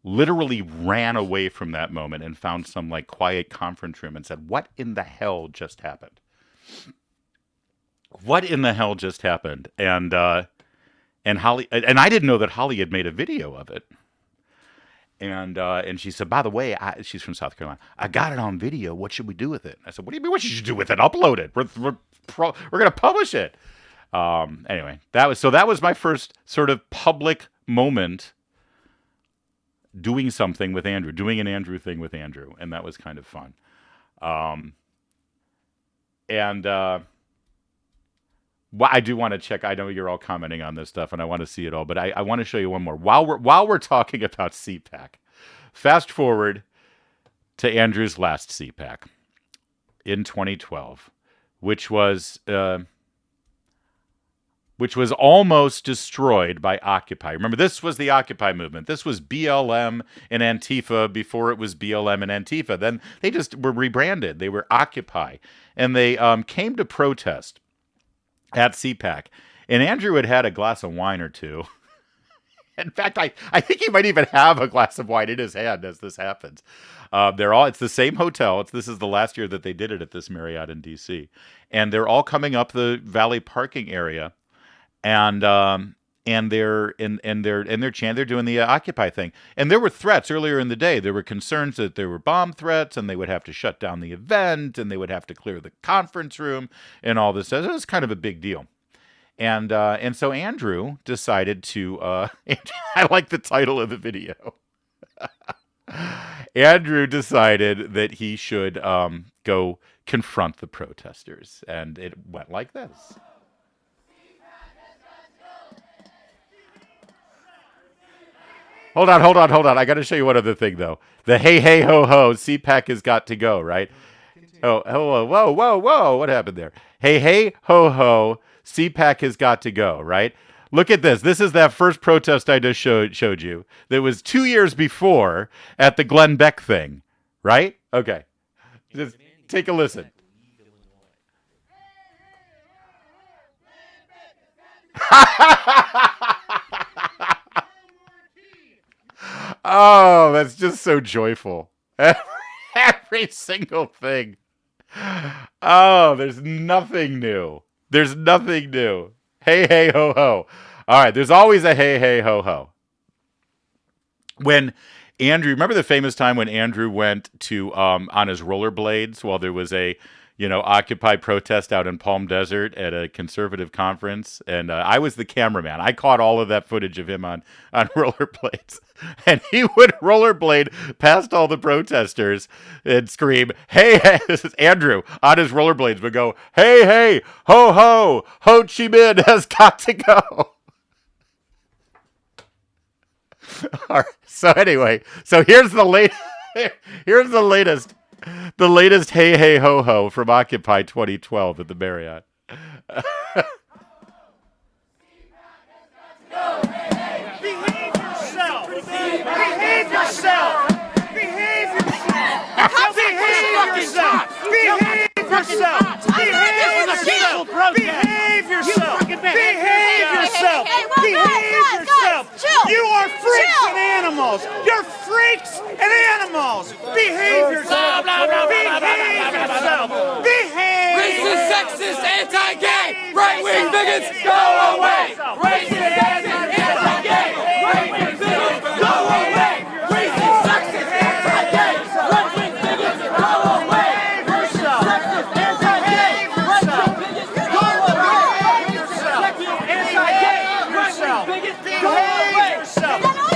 S8: literally ran away from that moment and found some like quiet conference room and said, what in the hell just happened? What in the hell just happened? And Holly, and I didn't know that Holly had made a video of it. And she said, by the way, she's from South Carolina. I got it on video. What should we do with it? I said, what do you mean? What should you do with it? Upload it. We're going to publish it. Anyway, that was my first sort of public moment doing something with Andrew, doing an Andrew thing with Andrew, and that was kind of fun. Well, I do want to check. I know you're all commenting on this stuff, and I want to see it all. But I want to show you one more. While we're talking about CPAC, fast forward to Andrew's last CPAC in 2012, which was almost destroyed by Occupy. Remember, this was the Occupy movement. This was BLM and Antifa before it was BLM and Antifa. Then they just were rebranded. They were Occupy, and they came to protest at CPAC, and Andrew had a glass of wine or two. In fact, I think he might even have a glass of wine in his hand as this happens. It's the same hotel. This is the last year that they did it at this Marriott in DC, and they're all coming up the Valley parking area, and they're doing the Occupy thing. And there were threats earlier in the day. There were concerns that there were bomb threats, and they would have to shut down the event, and they would have to clear the conference room, and all this. It was kind of a big deal. And so Andrew decided to. I like the title of the video. Andrew decided that he should go confront the protesters, and it went like this. Hold on. I got to show you one other thing, though. The hey, ho, ho, CPAC has got to go, right? Whoa. What happened there? Hey, ho, ho, CPAC has got to go, right? Look at this. This is that first protest I just showed you. That was 2 years before at the Glenn Beck thing, right? Okay. Just take a listen. Oh, that's just so joyful. Every single thing. Oh, there's nothing new. Hey, ho, ho. All right, there's always a hey, ho, ho. When Andrew, remember the famous time when Andrew went to on his rollerblades while there was a Occupy protest out in Palm Desert at a conservative conference, and I was the cameraman. I caught all of that footage of him on rollerblades, and he would rollerblade past all the protesters and scream, hey, this is Andrew on his rollerblades would go, hey, ho, ho, Ho Chi Minh has got to go. All right, so anyway, here's the latest. The latest hey, ho, ho from Occupy 2012 at the Marriott.
S6: You are freaks and animals. You're freaks and animals.
S9: bigots, go away! Racist, anti-gay! Right-wing bigots, go away! Racist, sexist, anti-gay! Right-wing bigots, go away! Racist, sexist, anti-gay! Right-wing bigots, go away! Racist, anti-gay! Right-wing bigots, go away!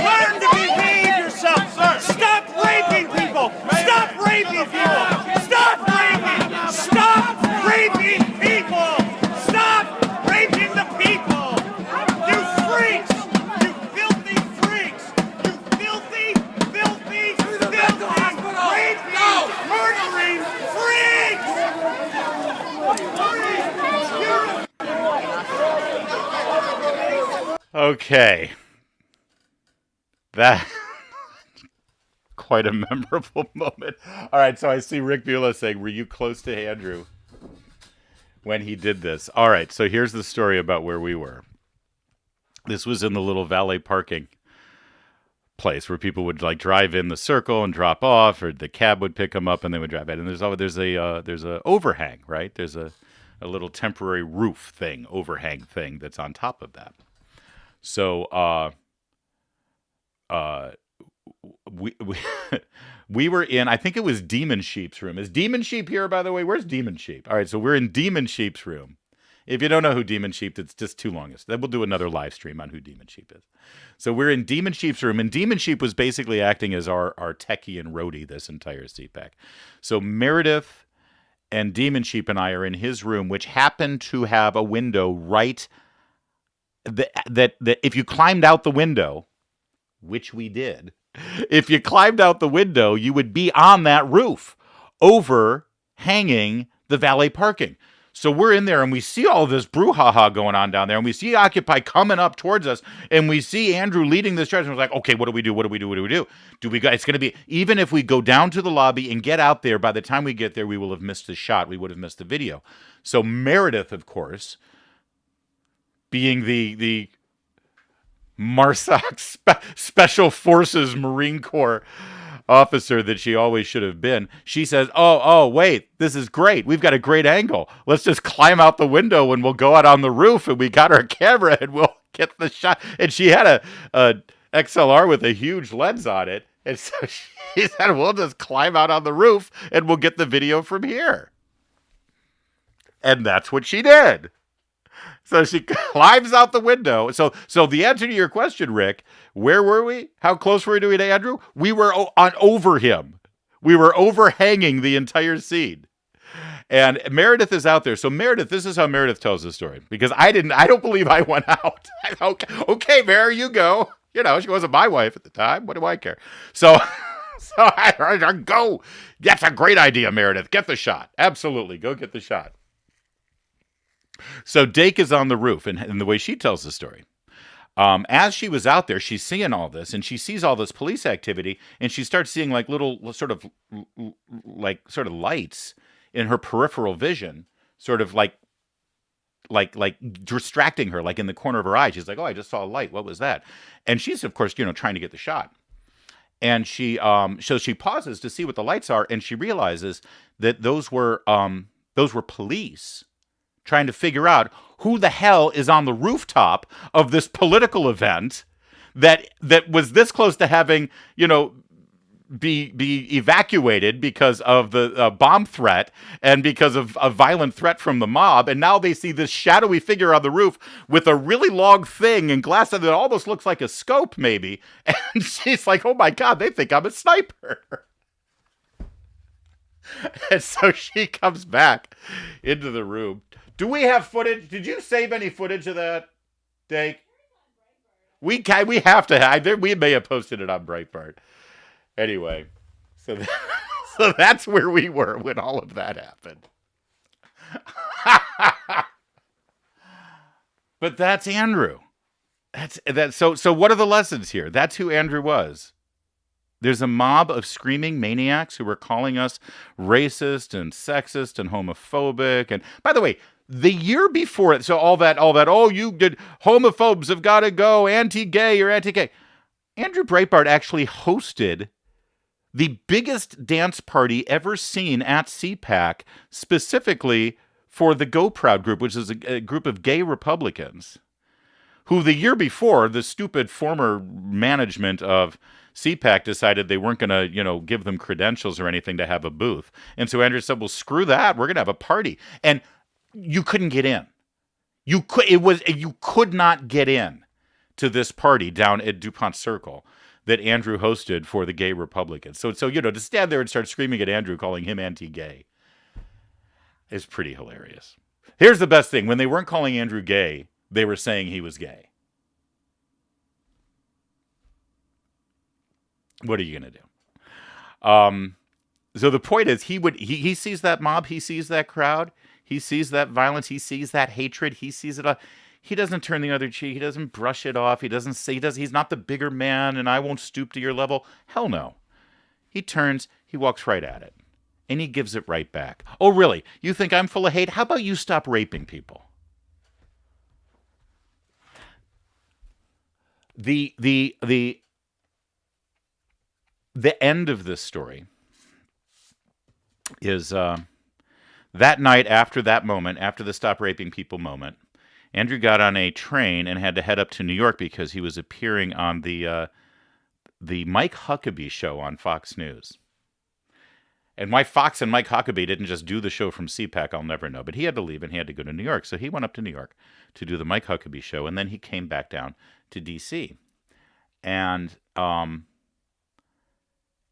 S6: Learn to behave yourself. Stop raping people. Stop raping people. Stop raping. Stop raping people. Stop raping the people. You freaks. You filthy freaks. You filthy, filthy, raping, murdering freaks.
S8: Okay. That quite a memorable moment. All right, so I see Rick Beulah saying, were you close to Andrew when he did this? All right, so here's the story about where we were. This was in the little valet parking place where people would like drive in the circle and drop off, or the cab would pick them up and they would drive in. And there's a overhang, right? There's a little temporary roof thing, overhang thing that's on top of that. So we were in, I think it was Demon Sheep's room. Is Demon Sheep here, by the way? Where's Demon Sheep? All right, so we're in Demon Sheep's room. If you don't know who Demon Sheep is, it's just too long. Then we'll do another live stream on who Demon Sheep is. So we're in Demon Sheep's room, and Demon Sheep was basically acting as our techie and roadie this entire CPAC. So Meredith and Demon Sheep and I are in his room, which happened to have a window right that if you climbed out the window, which we did, if you climbed out the window, you would be on that roof overhanging the valet parking. So we're in there and we see all this brouhaha going on down there, and we see Occupy coming up towards us, and we see Andrew leading this charge, and we're like, okay, what do we do? What do we do? What do we do? It's going to be, even if we go down to the lobby and get out there, by the time we get there, we will have missed the shot. We would have missed the video. So Meredith, of course, being the MARSOC Special Forces Marine Corps officer that she always should have been, she says, oh, wait, this is great. We've got a great angle. Let's just climb out the window and we'll go out on the roof, and we got our camera and we'll get the shot. And she had a XLR with a huge lens on it. And so she said, we'll just climb out on the roof and we'll get the video from here. And that's what she did. So she climbs out the window. So the answer to your question, Rick, where were we? How close were we to Andrew? We were over him. We were overhanging the entire scene. And Meredith is out there. So Meredith, this is how Meredith tells the story. Because I don't believe I went out. Okay, Mary, you go. You know, she wasn't my wife at the time. What do I care? So I go. That's a great idea, Meredith. Get the shot. Absolutely. Go get the shot. So Dake is on the roof, and the way she tells the story, as she was out there, she's seeing all this, and she sees all this police activity, and she starts seeing like little sort of lights in her peripheral vision, sort of like distracting her, like in the corner of her eye. She's like, oh, I just saw a light. What was that? And she's, of course, trying to get the shot. And she pauses to see what the lights are, and she realizes that those were police trying to figure out who the hell is on the rooftop of this political event that was this close to having, be evacuated because of the bomb threat and because of a violent threat from the mob. And now they see this shadowy figure on the roof with a really long thing and glass that almost looks like a scope maybe. And she's like, oh my God, they think I'm a sniper. And so she comes back into the room. Do we have footage? Did you save any footage of that, Dake? We have to. We may have posted it on Breitbart. Anyway, so that's where we were when all of that happened. But that's Andrew. So what are the lessons here? That's who Andrew was. There's a mob of screaming maniacs who were calling us racist and sexist and homophobic. And by the way, the year before it, so all that, oh, you did, homophobes have got to go, anti-gay or anti-gay. Andrew Breitbart actually hosted the biggest dance party ever seen at CPAC, specifically for the Go Proud group, which is a group of gay Republicans who the year before, the stupid former management of CPAC decided they weren't going to, give them credentials or anything to have a booth. And so Andrew said, well, screw that. We're going to have a party. And you couldn't get in. You could not get in to this party down at DuPont Circle that Andrew hosted for the gay Republicans. So to stand there and start screaming at Andrew, calling him anti-gay, is pretty hilarious. Here's the best thing. When they weren't calling Andrew gay, they were saying he was gay. What are you going to do? So the point is, he sees that mob, he sees that crowd, he sees that violence, he sees that hatred, he sees it all. He doesn't turn the other cheek. He doesn't brush it off. He doesn't say he's not the bigger man and I won't stoop to your level. Hell no. He turns, he walks right at it. And he gives it right back. Oh, really? You think I'm full of hate? How about you stop raping people? The end of this story is that night after that moment, after the stop raping people moment, Andrew got on a train and had to head up to New York because he was appearing on the Mike Huckabee show on Fox News. And why Fox and Mike Huckabee didn't just do the show from CPAC, I'll never know. But he had to leave and he had to go to New York. So he went up to New York to do the Mike Huckabee show. And then he came back down to D.C. And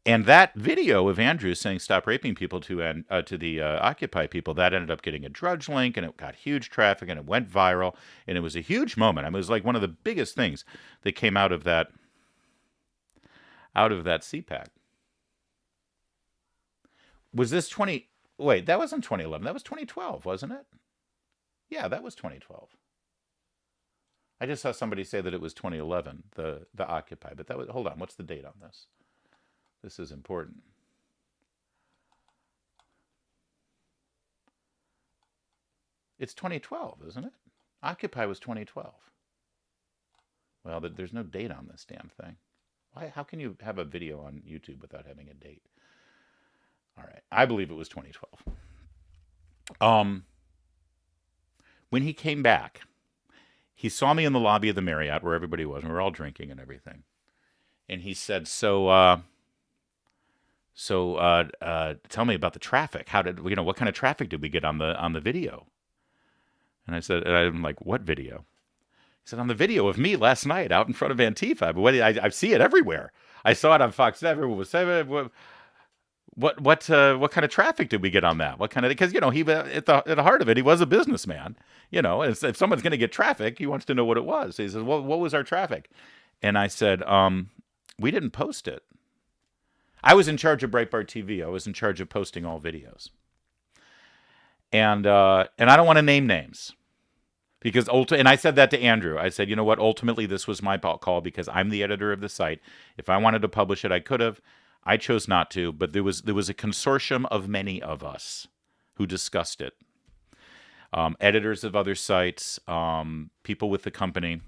S8: that video of Andrew saying stop raping people to the Occupy people, that ended up getting a Drudge link, and it got huge traffic, and it went viral, and it was a huge moment. I mean, it was like one of the biggest things that came out of that CPAC. Was this wait, that wasn't 2011. That was 2012, wasn't it? Yeah, that was 2012. I just saw somebody say that it was 2011, the Occupy, but that was, hold on, what's the date on this? This is important. It's 2012, isn't it? Occupy was 2012. Well, there's no date on this damn thing. How can you have a video on YouTube without having a date? All right. I believe it was 2012. When he came back, he saw me in the lobby of the Marriott where everybody was, and we were all drinking and everything. And he said, So tell me about the traffic. What kind of traffic did we get on the video? And I said, and I'm like, what video? He said, on the video of me last night out in front of Antifa. But I see it everywhere. I saw it on Fox 7. Everyone was saying, what kind of traffic did we get on that? What kind of, because, he at the heart of it, he was a businessman, and if someone's going to get traffic, he wants to know what it was. So he says, well, what was our traffic? And I said, we didn't post it. I was in charge of Breitbart TV. I was in charge of posting all videos. And I don't want to name names because and I said that to Andrew. I said, you know what? Ultimately, this was my call because I'm the editor of the site. If I wanted to publish it, I could have. I chose not to, but there was a consortium of many of us who discussed it. Editors of other sites, people with the company.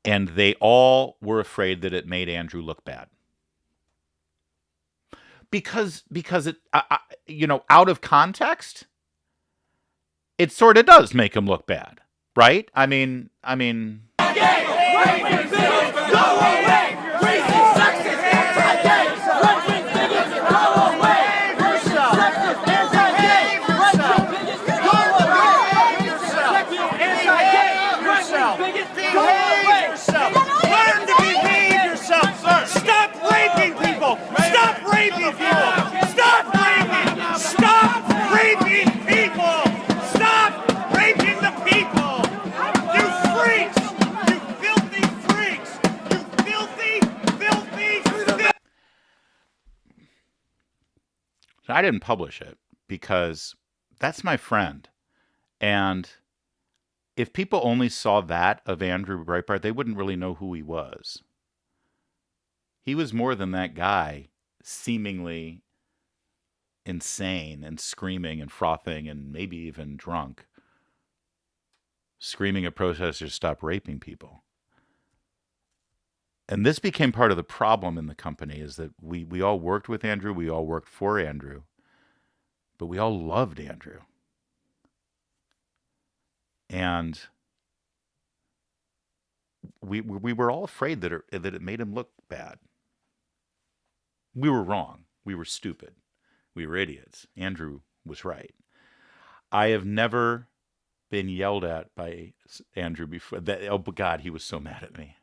S8: And they all were afraid that it made Andrew look bad. Because it, out of context, it sort of does make him look bad, right? I mean. I didn't publish it because that's my friend. And if people only saw that of Andrew Breitbart, they wouldn't really know who he was. He was more than that guy, seemingly insane and screaming and frothing and maybe even drunk, screaming at protesters, stop raping people. And this became part of the problem in the company is that we all worked with Andrew. We all worked for Andrew. but we all loved Andrew. And we were all afraid that it made him look bad. We were wrong. We were stupid. We were idiots. Andrew was right. I have never been yelled at by Andrew before. Oh God, he was so mad at me.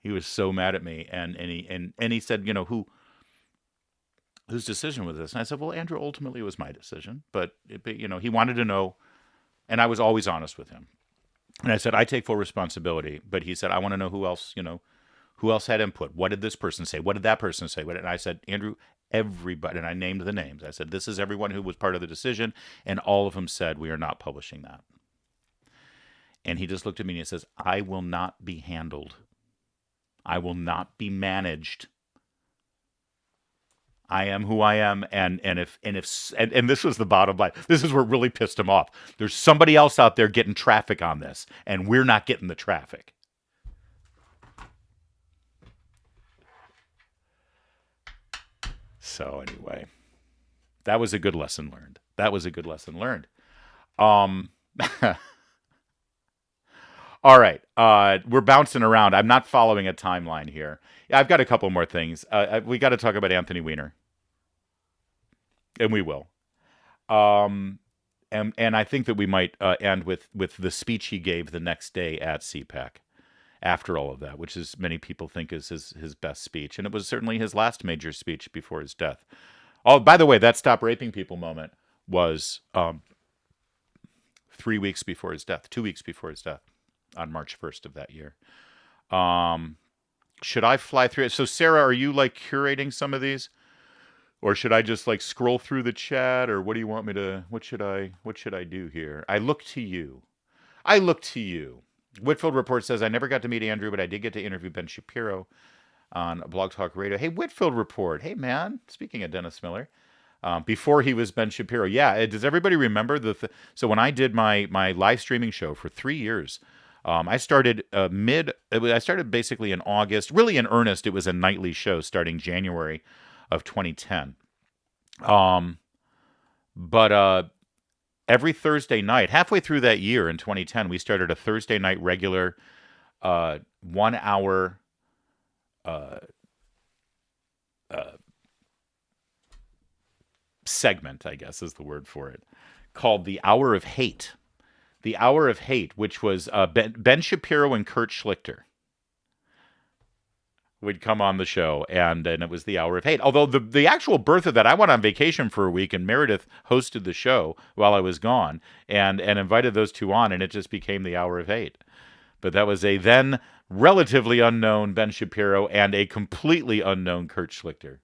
S8: He was so mad at me, and he said, you know, whose decision was this? And I said, well, Andrew, ultimately it was my decision, but you know, he wanted to know, and I was always honest with him. And I said, I take full responsibility, but he said, I want to know who else, you know, who else had input. What did this person say? What did that person say? And I said, Andrew, everybody, and I named the names. I said, this is everyone who was part of the decision, and all of them said, we are not publishing that. And he just looked at me and he says, I will not be handled. I will not be managed. I am who I am, and this was the bottom line. This is what really pissed him off. There's somebody else out there getting traffic on this, and we're not getting the traffic. So anyway, that was a good lesson learned. All right, we're bouncing around. I'm not following a timeline here. I've got a couple more things. We got to talk about Anthony Weiner, and we will. And I think that we might end with the speech he gave the next day at CPAC. After all of that, which is many people think is his best speech, and it was certainly his last major speech before his death. Oh, by the way, that "Stop Raping People" moment was 3 weeks before his death, 2 weeks before his death, on March 1st of that year. Should I fly through it? So, Sarah, are you like curating some of these, or should I just like scroll through the chat, or what do you want me to? What should I do here? I look to you. Whitfield Report says, I never got to meet Andrew, but I did get to interview Ben Shapiro on Blog Talk Radio. Hey, Whitfield Report. Hey, man. Speaking of Dennis Miller, before he was Ben Shapiro. Yeah, does everybody remember? So when I did my live streaming show for 3 years, I started basically in August. Really in earnest, it was a nightly show starting January of 2010. But every Thursday night, halfway through that year in 2010, we started a Thursday night regular 1 hour segment, I guess is the word for it, called The Hour of Hate. The Hour of Hate, which was Ben Shapiro and Kurt Schlichter would come on the show, and it was The Hour of Hate. Although the actual birth of that, I went on vacation for a week, and Meredith hosted the show while I was gone, and invited those two on, and it just became The Hour of Hate. But that was a then relatively unknown Ben Shapiro and a completely unknown Kurt Schlichter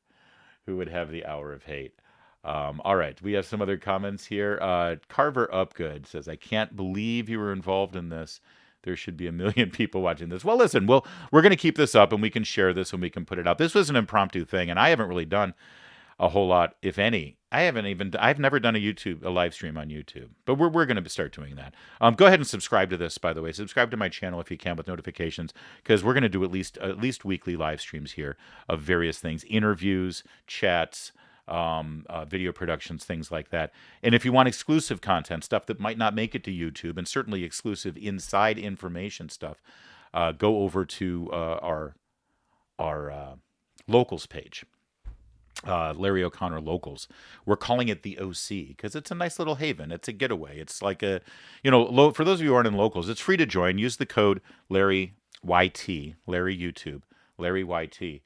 S8: who would have The Hour of Hate. All right, we have some other comments here. Carver Upgood says, I can't believe you were involved in this. There should be 1 million people watching this. Well, listen, we're going to keep this up, and we can share this, and we can put it out. This was an impromptu thing, and I haven't really done a whole lot, if any. I've never done a live stream on YouTube, but we're going to start doing that. Go ahead and subscribe to this, by the way. Subscribe to my channel if you can with notifications, because we're going to do at least weekly live streams here of various things, interviews, chats, video productions, things like that. And if you want exclusive content, stuff that might not make it to YouTube, and certainly exclusive inside information stuff, go over to our locals page. Larry O'Connor Locals. We're calling it the OC because it's a nice little haven. It's a getaway. It's like for those of you who aren't in Locals, it's free to join. Use the code LarryYT, Larry YouTube, LarryYT.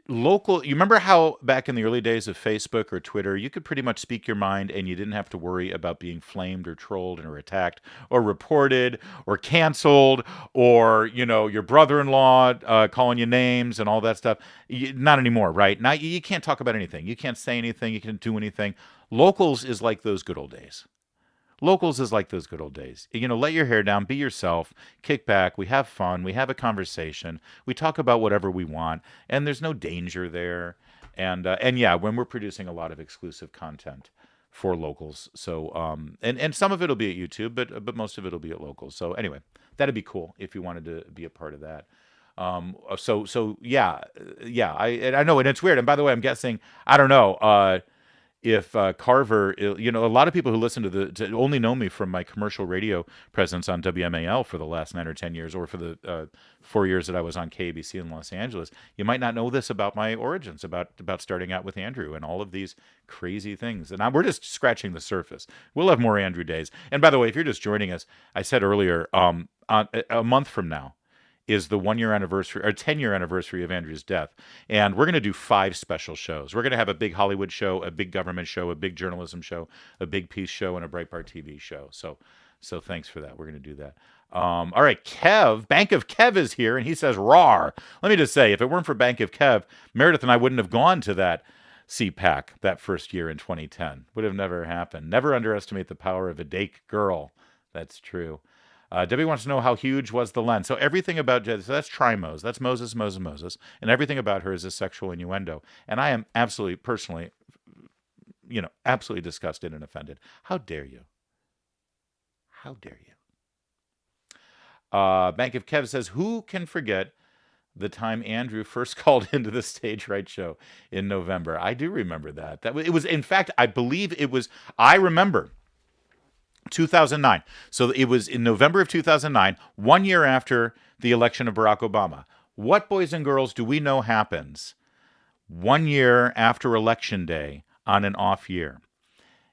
S8: You remember how back in the early days of Facebook or Twitter, you could pretty much speak your mind and you didn't have to worry about being flamed or trolled or attacked or reported or canceled or, your brother-in-law calling you names and all that stuff? Not anymore, right? Now you can't talk about anything. You can't say anything. You can't do anything. Locals is like those good old days. Locals is like those good old days. Let your hair down, be yourself, kick back, we have fun, we have a conversation, we talk about whatever we want, and there's no danger there. And yeah, when we're producing a lot of exclusive content for Locals. So, and some of it'll be at YouTube, but most of it'll be at Locals. So anyway, that'd be cool if you wanted to be a part of that. So yeah. I know, and it's weird. And by the way, I'm guessing, I don't know if Carver, you know, a lot of people who listen to only know me from my commercial radio presence on WMAL for the last 9 or 10 years, or for the 4 years that I was on KABC in Los Angeles. You might not know this about my origins, about starting out with Andrew and all of these crazy things. And we're just scratching the surface. We'll have more Andrew days. And by the way, if you're just joining us, I said earlier, on a month from now is the 1 year anniversary or 10-year anniversary of Andrew's death. And we're going to do 5 special shows. We're going to have a big Hollywood show, a big government show, a big journalism show, a big peace show, and a Breitbart TV show. So thanks for that. We're going to do that. All right, Kev, Bank of Kev is here, and he says, "Rawr." Let me just say, if it weren't for Bank of Kev, Meredith and I wouldn't have gone to that CPAC that first year in 2010. Would have never happened. Never underestimate the power of a Dake girl. That's true. Debbie wants to know how huge was the lens. So everything about so that's Trimos, that's Moses, and everything about her is a sexual innuendo. And I am absolutely, personally, absolutely disgusted and offended. How dare you? How dare you? Bank of Kev says, who can forget the time Andrew first called into the Stage Right show in November? I do remember that. It was, in fact, I believe it was, I remember 2009. So it was in November of 2009, 1 year after the election of Barack Obama. What, boys and girls, do we know happens 1 year after Election Day on an off year?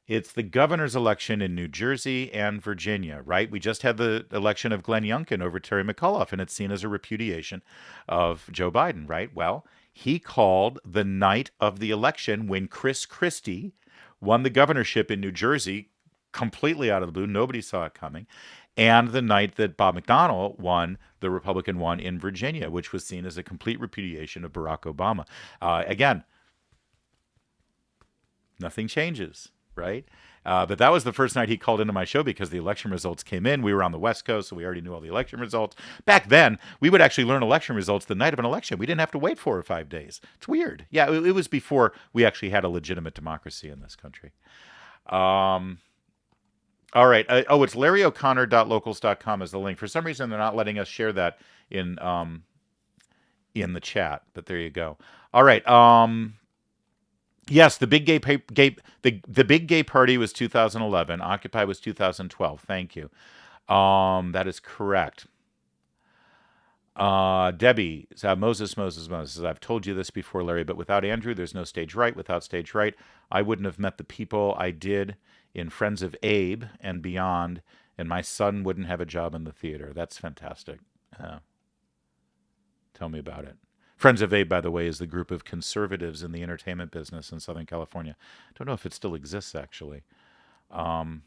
S8: It's the governor's election in New Jersey and Virginia, right? We just had the election of Glenn Youngkin over Terry McAuliffe, and it's seen as a repudiation of Joe Biden, right? Well, he called the night of the election when Chris Christie won the governorship in New Jersey completely out of the blue. Nobody saw it coming. And the night that Bob McDonnell won, the Republican won in Virginia, which was seen as a complete repudiation of Barack Obama. Again, nothing changes, right? But that was the first night he called into my show because the election results came in. We were on the West Coast, so we already knew all the election results. Back then, we would actually learn election results the night of an election. We didn't have to wait 4 or 5 days. It's weird. Yeah, it was before we actually had a legitimate democracy in this country. All right. It's LarryO'Connor.locals.com is the link. For some reason, they're not letting us share that in the chat, but there you go. All right. Yes, the big the big gay party was 2011. Occupy was 2012. Thank you. That is correct. Debbie, Moses. I've told you this before, Larry, but without Andrew, there's no Stage Right. Without Stage Right, I wouldn't have met the people I did in Friends of Abe and beyond, and my son wouldn't have a job in the theater. That's fantastic. Tell me about it. Friends of Abe, by the way, is the group of conservatives in the entertainment business in Southern California. Don't know if it still exists, actually. And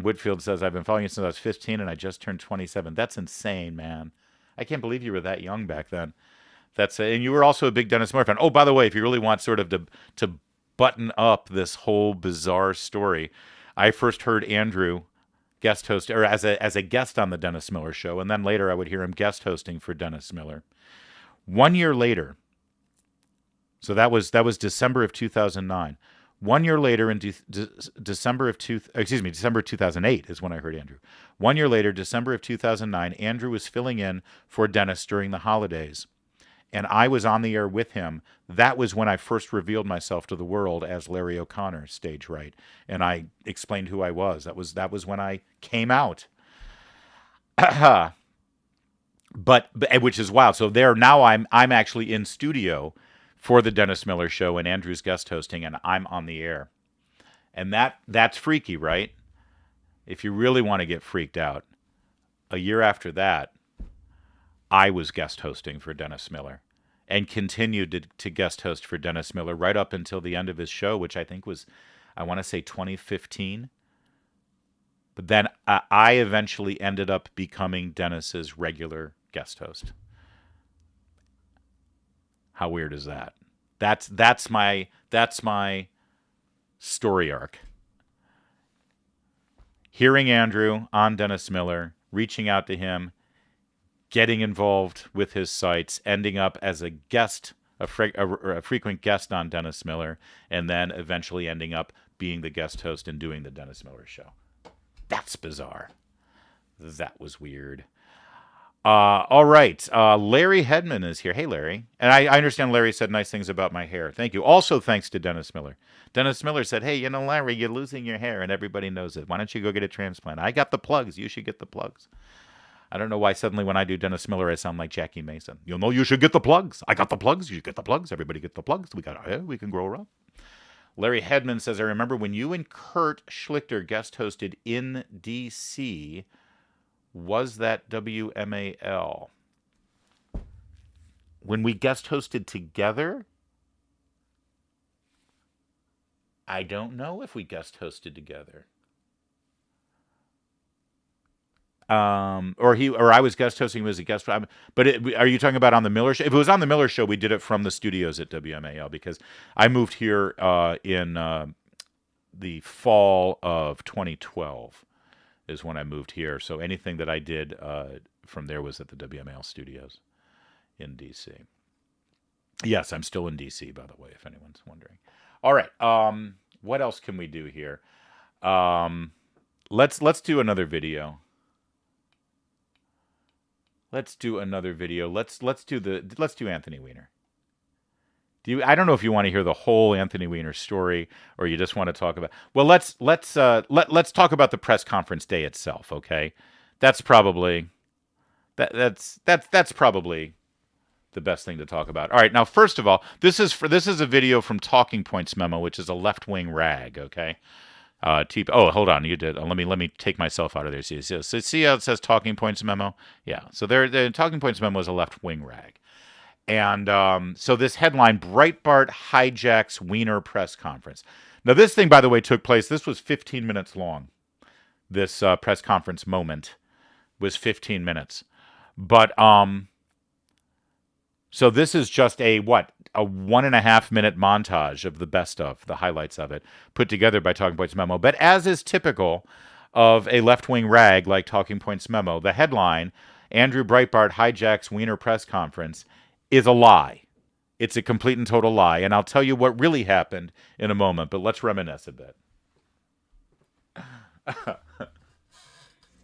S8: Whitfield says, I've been following you since I was 15 and I just turned 27. That's insane, man. I can't believe you were that young back then. And you were also a big Dennis Miller fan. Oh, by the way, if you really want sort of to button up this whole bizarre story, I first heard Andrew guest host, or as a guest on the Dennis Miller show, and then later I would hear him guest hosting for Dennis Miller. 1 year later, so that was December of 2009. 1 year later, in December 2008 is when I heard Andrew. 1 year later, December of 2009, Andrew was filling in for Dennis during the holidays, and I was on the air with him. That was when I first revealed myself to the world as Larry O'Connor, Stage Right, and I explained who I was. That was when I came out. But which is wild. So now I'm actually in studio for the Dennis Miller show, and Andrew's guest hosting, and I'm on the air. And that's freaky, right? If you really want to get freaked out, a year after that, I was guest hosting for Dennis Miller and continued to guest host for Dennis Miller right up until the end of his show, which I think was, I want to say 2015. But then I eventually ended up becoming Dennis's regular guest host. How weird is that? That's my story arc. Hearing Andrew on Dennis Miller, reaching out to him, getting involved with his sites, ending up as a guest, a frequent guest on Dennis Miller, and then eventually ending up being the guest host and doing the Dennis Miller show. That's bizarre. That was weird. All right. Larry Hedman is here. Hey, Larry. And I understand Larry said nice things about my hair. Thank you. Also, thanks to Dennis Miller. Dennis Miller said, hey, Larry, you're losing your hair and everybody knows it. Why don't you go get a transplant? I got the plugs. You should get the plugs. I don't know why suddenly when I do Dennis Miller, I sound like Jackie Mason. You should get the plugs. I got the plugs. You should get the plugs. Everybody get the plugs. We got our hair. We can grow around. Larry Hedman says, I remember when you and Kurt Schlichter guest hosted in D.C., was that WMAL? When we guest hosted together? I don't know if we guest hosted together. Or I was guest hosting, he was a guest. But are you talking about on the Miller show? If it was on the Miller show, we did it from the studios at WMAL because I moved here in the fall of 2012 is when I moved here. So anything that I did from there was at the WMAL studios in D.C. Yes, I'm still in D.C., by the way, if anyone's wondering. All right. What else can we do here? Let's do another video. Let's do another video. Let's do Anthony Weiner. I don't know if you want to hear the whole Anthony Weiner story or you just want to talk about. Well, let's talk about the press conference day itself, okay? That's probably that's probably the best thing to talk about. All right, now first of all, this is a video from Talking Points Memo, which is a left-wing rag, okay? Hold on. You did. Let me take myself out of there. See how it says Talking Points Memo? Yeah. So the Talking Points Memo is a left-wing rag. And so this headline, Breitbart hijacks Weiner press conference. Now, this thing, by the way, took place. This was 15 minutes long. This press conference moment was 15 minutes. But so this is just a 1.5 minute montage of the best of, the highlights of it, put together by Talking Points Memo. But as is typical of a left-wing rag like Talking Points Memo, the headline, Andrew Breitbart hijacks Weiner press conference, is a lie. It's a complete and total lie. And I'll tell you what really happened in a moment, but let's reminisce a bit.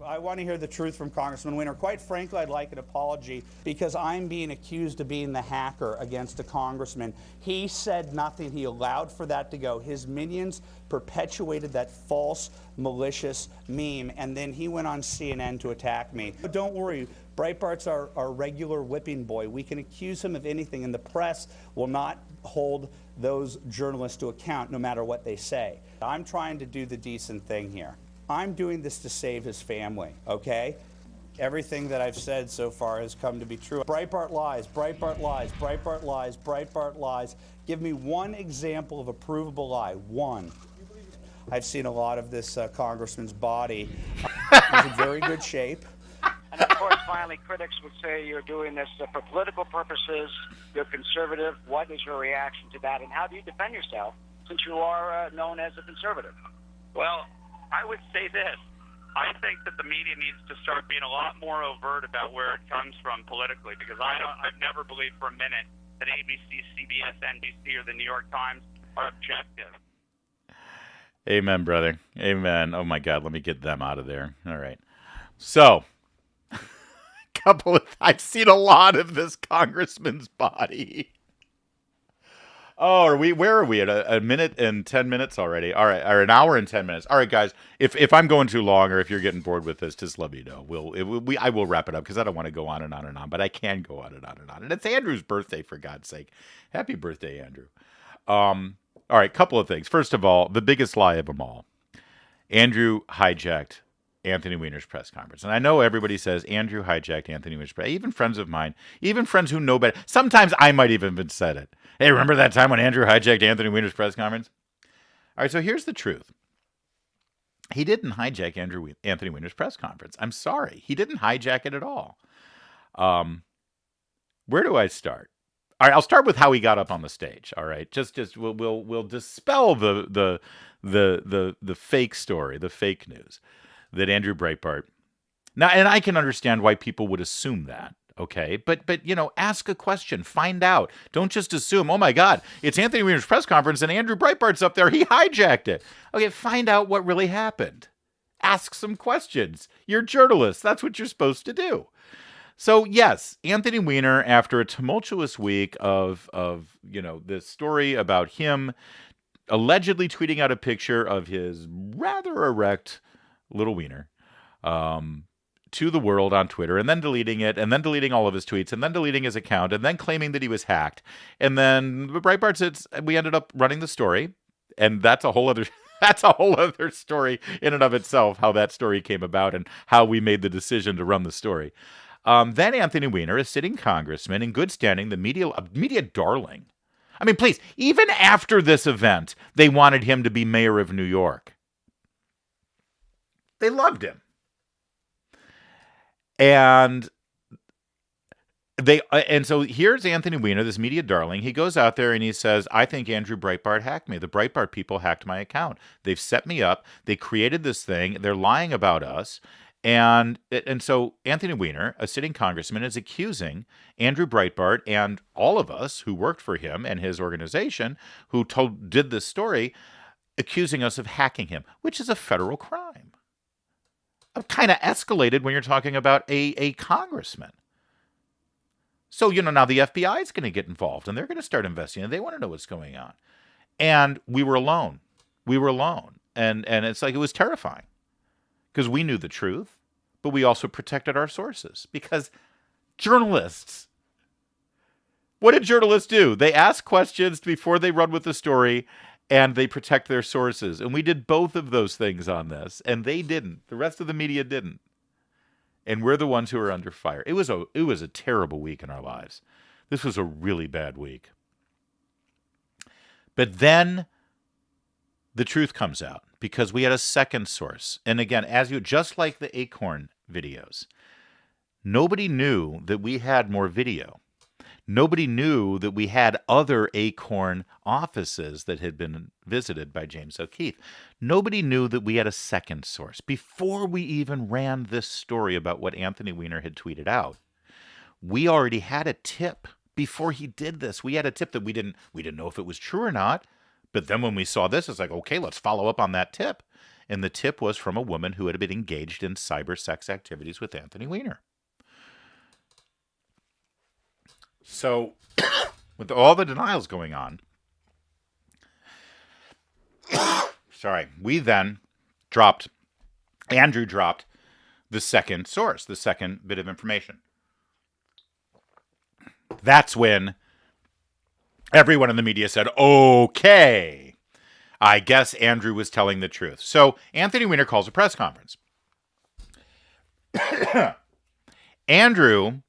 S2: I want to hear the truth from Congressman Weiner. Quite frankly, I'd like an apology because I'm being accused of being the hacker against a congressman. He said nothing. He allowed for that to go. His minions perpetuated that false, malicious meme, and then he went on CNN to attack me. But don't worry. Breitbart's our regular whipping boy. We can accuse him of anything, and the press will not hold those journalists to account no matter what they say. I'm trying to do the decent thing here. I'm doing this to save his family, okay? Everything that I've said so far has come to be true. Breitbart lies, Breitbart lies, Breitbart lies, Breitbart lies. Give me one example of a provable lie, one. I've seen a lot of this congressman's body. He's in very good shape.
S15: And of course, finally, critics would say you're doing this for political purposes, you're conservative. What is your reaction to that, and how do you defend yourself since you are known as a conservative?
S16: Well, I would say this. I think that the media needs to start being a lot more overt about where it comes from politically, because I've never believed for a minute that ABC, CBS, NBC, or the New York Times are objective.
S8: Amen, brother. Amen. Oh, my God. Let me get them out of there. All right. So, I've seen a lot of this congressman's body. Oh, where are we at? A minute and 10 minutes already? All right, or an hour and 10 minutes. All right, guys. If I'm going too long, or if you're getting bored with this, just let me know. I will wrap it up because I don't want to go on and on and on, but I can go on and on and on. And it's Andrew's birthday, for God's sake. Happy birthday, Andrew. All right, couple of things. First of all, the biggest lie of them all. Andrew hijacked Anthony Weiner's press conference. And I know everybody says Andrew hijacked Anthony Weiner's press. Even friends of mine, even friends who know better. Sometimes I might even have said it. Hey, remember that time when Andrew hijacked Anthony Weiner's press conference? All right, so here's the truth. He didn't hijack Anthony Weiner's press conference. I'm sorry. He didn't hijack it at all. Where do I start? All right, I'll start with how he got up on the stage. All right, just we'll dispel the fake story, the fake news that Andrew Breitbart. Now, and I can understand why people would assume that. Okay, but ask a question, find out. Don't just assume, oh my God, it's Anthony Weiner's press conference and Andrew Breitbart's up there. He hijacked it. Okay, find out what really happened. Ask some questions. You're journalists. That's what you're supposed to do. So yes, Anthony Weiner, after a tumultuous week of this story about him allegedly tweeting out a picture of his rather erect little wiener to the world on Twitter, and then deleting it, and then deleting all of his tweets, and then deleting his account, and then claiming that he was hacked, and then Breitbart says we ended up running the story, and that's a whole other. That's a whole other story in and of itself, how that story came about and how we made the decision to run the story. Then Anthony Weiner, a sitting congressman in good standing, the media darling. I mean, please, even after this event, they wanted him to be mayor of New York. They loved him. And so here's Anthony Weiner, this media darling. He goes out there and he says, I think Andrew Breitbart hacked me. The Breitbart people hacked my account. They've set me up. They created this thing. They're lying about us. And so Anthony Weiner, a sitting congressman, is accusing Andrew Breitbart and all of us who worked for him and his organization who did this story, accusing us of hacking him, which is a federal crime. Kind of escalated when you're talking about a congressman. So, now the FBI is going to get involved and they're going to start investigating. They want to know what's going on. And we were alone. We were alone. And it's like, it was terrifying because we knew the truth, but we also protected our sources because journalists, what did journalists do? They ask questions before they run with the story and they protect their sources. And we did both of those things on this and they didn't. The rest of the media didn't. And we're the ones who are under fire. It was a terrible week in our lives. This was a really bad week. But then the truth comes out because we had a second source. And again, just like the Acorn videos, nobody knew that we had more video. Nobody knew that we had other Acorn offices that had been visited by James O'Keefe. Nobody knew that we had a second source. Before we even ran this story about what Anthony Weiner had tweeted out, we already had a tip. Before he did this, we had a tip that we didn't know if it was true or not. But then when we saw this, it's like, okay, let's follow up on that tip. And the tip was from a woman who had been engaged in cyber sex activities with Anthony Weiner. So, with all the denials going on, Andrew dropped the second source, the second bit of information. That's when everyone in the media said, okay, I guess Andrew was telling the truth. So, Anthony Weiner calls a press conference. Andrew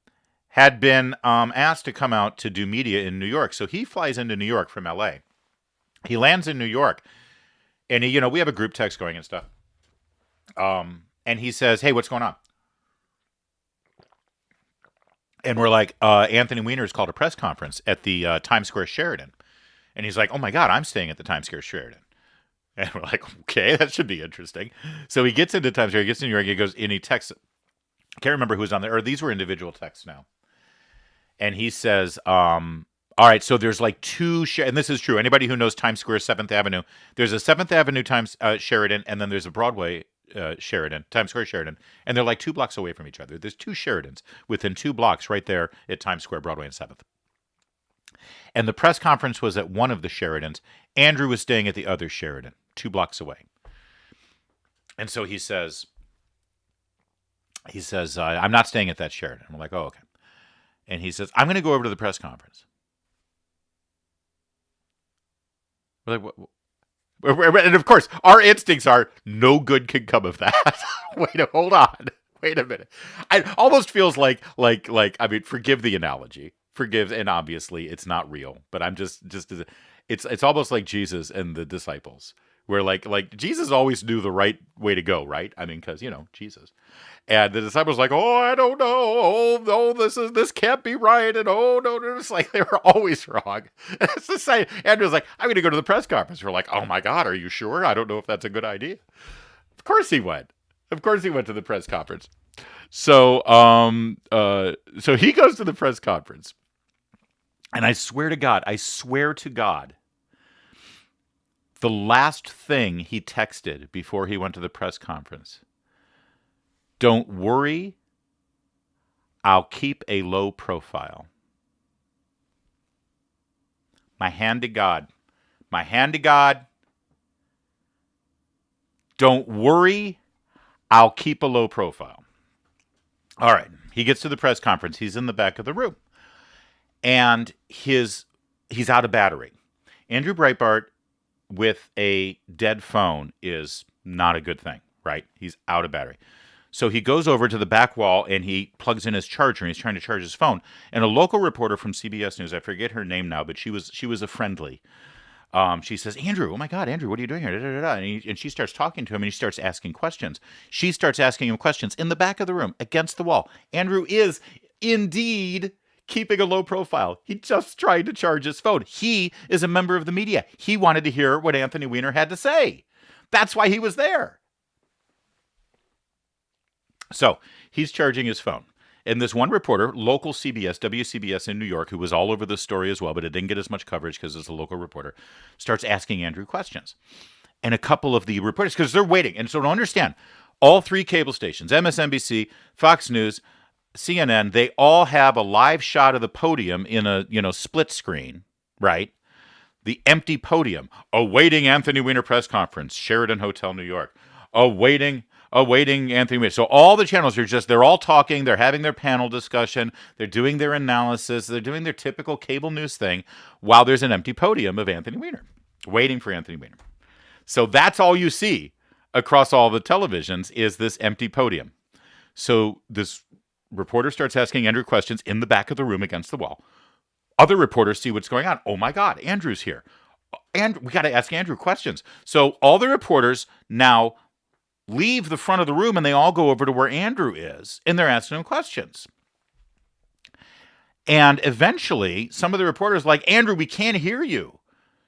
S8: had been asked to come out to do media in New York. So he flies into New York from LA. He lands in New York and we have a group text going and stuff. And he says, hey, what's going on? And we're like, Anthony Weiner's called a press conference at the Times Square Sheraton. And he's like, oh my God, I'm staying at the Times Square Sheraton. And we're like, okay, that should be interesting. So he gets into Times Square, he gets to New York, he goes, and he texts, I can't remember who's on there, or these were individual texts now. And he says, all right, so there's like two, and this is true. Anybody who knows Times Square, 7th Avenue, there's a 7th Avenue Sheraton, and then there's a Broadway Sheraton, Times Square Sheraton, and they're like 2 blocks away from each other. There's 2 Sheratons within 2 blocks right there at Times Square, Broadway, and 7th. And the press conference was at one of the Sheratons. Andrew was staying at the other Sheraton, 2 blocks away. And so he says, I'm not staying at that Sheraton. I'm like, oh, okay. And he says, I'm going to go over to the press conference. We're like, what? And of course, our instincts are no good can come of that. Hold on. Wait a minute. It almost feels like, I mean, forgive the analogy. Forgive, and obviously it's not real, but I'm just it's almost like Jesus and the disciples, where like Jesus always knew the right way to go, right? I mean, because Jesus. And the disciples were like, oh, I don't know. Oh, this can't be right. And oh, no. It's like they were always wrong. And it's the same. Andrew's like, I'm going to go to the press conference. We're like, oh my God, are you sure? I don't know if that's a good idea. Of course he went. Of course he went to the press conference. So, so he goes to the press conference. And I swear to God, the last thing he texted before he went to the press conference, don't worry, I'll keep a low profile. My hand to God. My hand to God. Don't worry. I'll keep a low profile. All right. He gets to the press conference. He's in the back of the room. And he's out of battery. Andrew Breitbart with a dead phone is not a good thing, right? He's out of battery. So he goes over to the back wall and he plugs in his charger and he's trying to charge his phone. And a local reporter from CBS News, I forget her name now, but she was a friendly. She says, Andrew, oh my God, Andrew, what are you doing here? Da, da, da. And she starts talking to him and he starts asking questions. She starts asking him questions in the back of the room against the wall. Andrew is indeed keeping a low profile. He just tried to charge his phone. He is a member of the media. He wanted to hear what Anthony Weiner had to say. That's why he was there. So he's charging his phone. And this one reporter, local CBS, WCBS in New York, who was all over this story as well, but it didn't get as much coverage because it's a local reporter, starts asking Andrew questions. And a couple of the reporters, because they're waiting. And so to understand, all three cable stations, MSNBC, Fox News, CNN, they all have a live shot of the podium in a, split screen, right? The empty podium, awaiting Anthony Weiner press conference, Sheraton Hotel, New York, awaiting Anthony Weiner. So all the channels are they're all talking, they're having their panel discussion, they're doing their analysis, they're doing their typical cable news thing while there's an empty podium of Anthony Weiner, waiting for Anthony Weiner. So that's all you see across all the televisions is this empty podium. So this reporter starts asking Andrew questions in the back of the room against the wall. Other reporters see what's going on. Oh my God, Andrew's here. And we got to ask Andrew questions. So all the reporters now leave the front of the room and they all go over to where Andrew is and they're asking him questions. And eventually some of the reporters are like, Andrew, we can't hear you.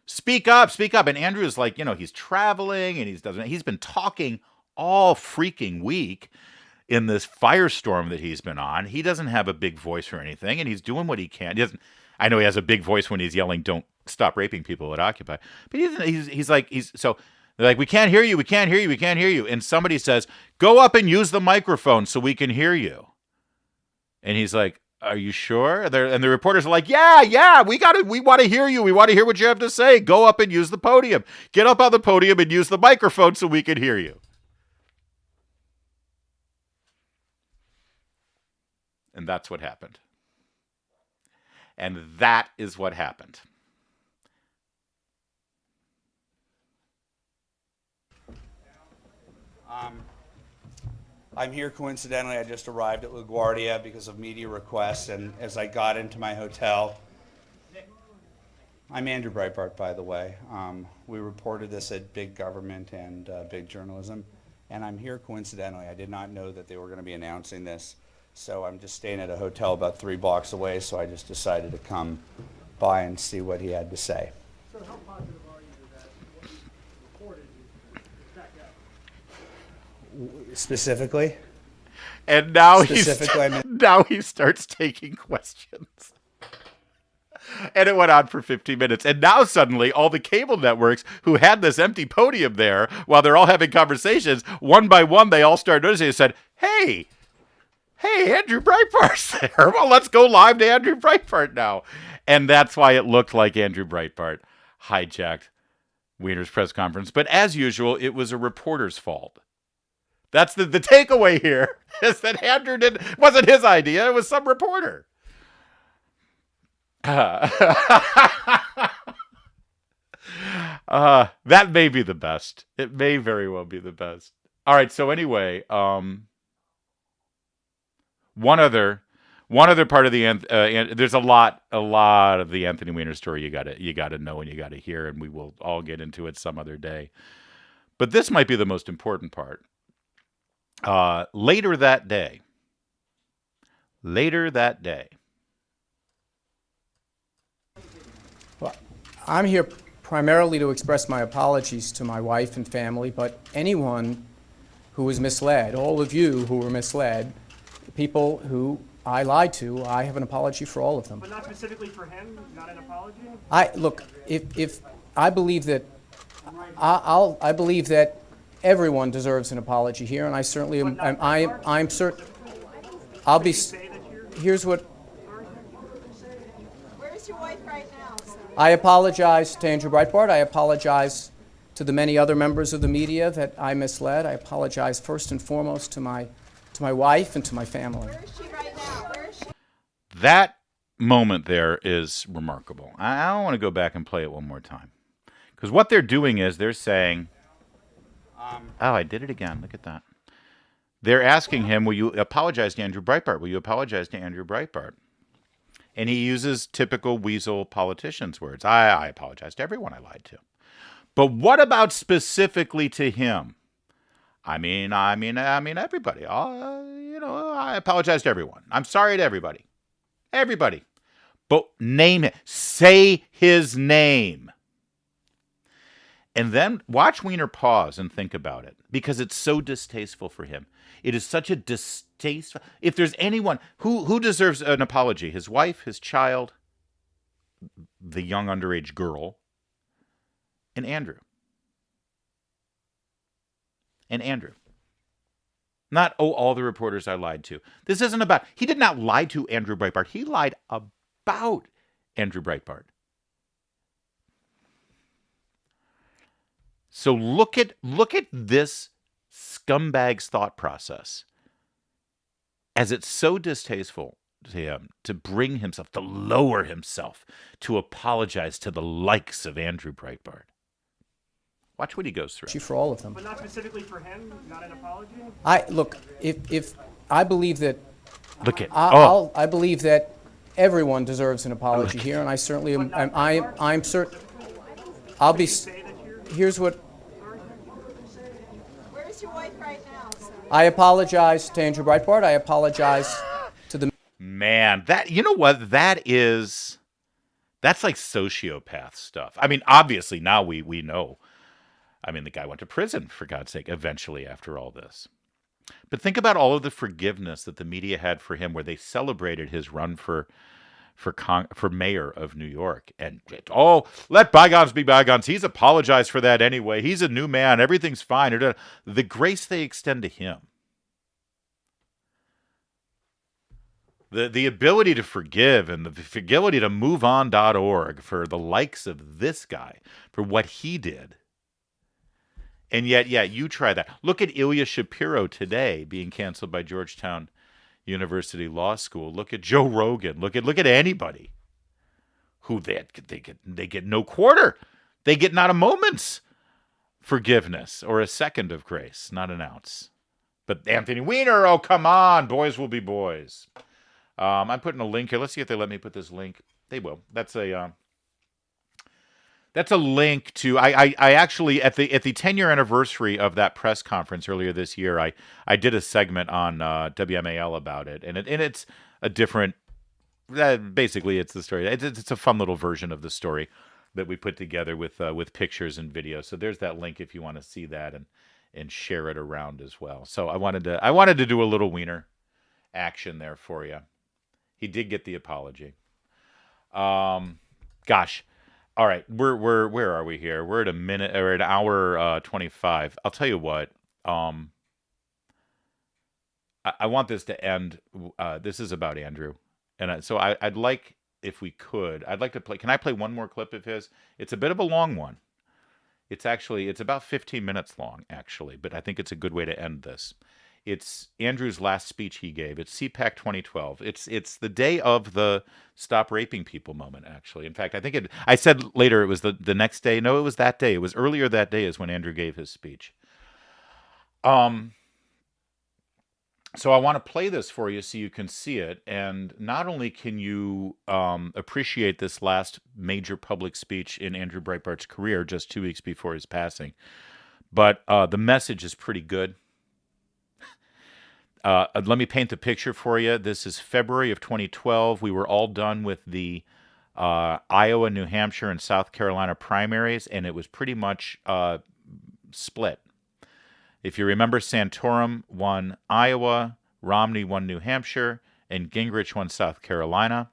S8: Speak up. And Andrew is like, he's traveling and he's been talking all freaking week in this firestorm that he's been on. He doesn't have a big voice or anything, and he's doing what he can. I know he has a big voice when he's yelling, "Don't stop raping people at Occupy," but so they're like, "We can't hear you. We can't hear you. We can't hear you." And somebody says, "Go up and use the microphone so we can hear you." And he's like, "Are you sure?" And the reporters are like, "Yeah, we want to hear you. We want to hear what you have to say. Go up and use the podium. Get up on the podium and use the microphone so we can hear you." And that's what happened. And that is what happened.
S2: I'm here coincidentally. I just arrived at LaGuardia because of media requests, and as I got into my hotel, I'm Andrew Breitbart, by the way. We reported this at Big Government and Big Journalism, and I'm here coincidentally. I did not know that they were going to be announcing this. So I'm just staying at a hotel about 3 blocks away, so I just decided to come by and see what he had to say.
S13: So how positive are you that what you reported is back out?
S2: Specifically?
S8: And now he starts taking questions. And it went on for 15 minutes. And now suddenly all the cable networks who had this empty podium there while they're all having conversations, one by one, they all started noticing and said, Hey, Andrew Breitbart's there. Well, let's go live to Andrew Breitbart now. And that's why it looked like Andrew Breitbart hijacked Weiner's press conference. But as usual, it was a reporter's fault. That's the takeaway here, is that Andrew wasn't his idea. It was some reporter. That may be the best. It may very well be the best. All right, so anyway, One other part of the there's a lot of the Anthony Weiner story you gotta know and you gotta hear, and we will all get into it some other day. But this might be the most important part. Later that day.
S17: Well, I'm here primarily to express my apologies to my wife and family, but anyone who was misled, all of you who were misled, people who I lied to, I have an apology for all of them.
S13: But not specifically for him, not an apology?
S17: If I believe that I believe that everyone deserves an apology here, and I certainly am. I'm certain. I'll be. here's what
S18: Where's your wife right now, sir?
S17: I apologize to Andrew Breitbart. I apologize to the many other members of the media that I misled. I apologize first and foremost to my wife and to my family.
S18: Where is she right now? Where is she?
S8: That moment there is remarkable. I don't want to go back and play it one more time. Because what they're doing is they're saying, oh, I did it again. Look at that. They're asking him, will you apologize to Andrew Breitbart? Will you apologize to Andrew Breitbart? And he uses typical weasel politician's words. I apologize to everyone I lied to. But what about specifically to him? I mean, everybody. I apologize to everyone. I'm sorry to everybody. Everybody. But name it. Say his name. And then watch Weiner pause and think about it, because it's so distasteful for him. It is such a distasteful. If there's anyone who deserves an apology, his wife, his child, the young underage girl, and Andrew. And Andrew. Not, all the reporters I lied to. This isn't about, he did not lie to Andrew Breitbart. He lied about Andrew Breitbart. So look at this scumbag's thought process, as it's so distasteful to him to bring himself, to lower himself, to apologize to the likes of Andrew Breitbart. Watch what he goes through.
S17: For all of them.
S13: But not specifically for him, not an apology?
S17: If I believe that,
S4: I believe that everyone deserves an apology here, and I certainly am. I'm certain. I'll be. Here's what.
S18: Where's your wife right now, sir?
S4: I apologize to Andrew Breitbart. I apologize to the.
S8: Man, you know what? That's like sociopath stuff. I mean, obviously now we know. I mean, the guy went to prison, for God's sake, eventually after all this. But think about all of the forgiveness that the media had for him, where they celebrated his run for mayor of New York. And, let bygones be bygones. He's apologized for that anyway. He's a new man. Everything's fine. The grace they extend to him. The ability to forgive and the ability to moveon.org for the likes of this guy, for what he did. And yet, you try that. Look at Ilya Shapiro today being canceled by Georgetown University Law School. Look at Joe Rogan. Look at anybody who they get no quarter. They get not a moment's forgiveness or a second of grace, not an ounce. But Anthony Weiner, oh come on, boys will be boys. I'm putting a link here. Let's see if they let me put this link. They will. That's a link to. I actually at the 10-year anniversary of that press conference earlier this year, I did a segment on WMAL about it, and it's a different. Basically, it's the story. It's a fun little version of the story that we put together with pictures and videos. So there's that link if you want to see that and share it around as well. So I wanted to do a little Weiner action there for you. He did get the apology. Gosh. All right, where are we here? We're at a minute or an hour 25. I'll tell you what. I want this to end. This is about Andrew, and so I'd like, if we could, I'd like to play. Can I play one more clip of his? It's a bit of a long one. It's about 15 minutes long, actually, but I think it's a good way to end this. It's Andrew's last speech he gave. It's CPAC 2012. It's the day of the Stop Raping People moment, actually. In fact, I said later it was the next day. No, it was that day. It was earlier that day is when Andrew gave his speech. So I want to play this for you so you can see it. And not only can you appreciate this last major public speech in Andrew Breitbart's career just 2 weeks before his passing, but the message is pretty good. Let me paint the picture for you. This is February of 2012. We were all done with the Iowa, New Hampshire, and South Carolina primaries, and it was pretty much split. If you remember, Santorum won Iowa, Romney won New Hampshire, and Gingrich won South Carolina.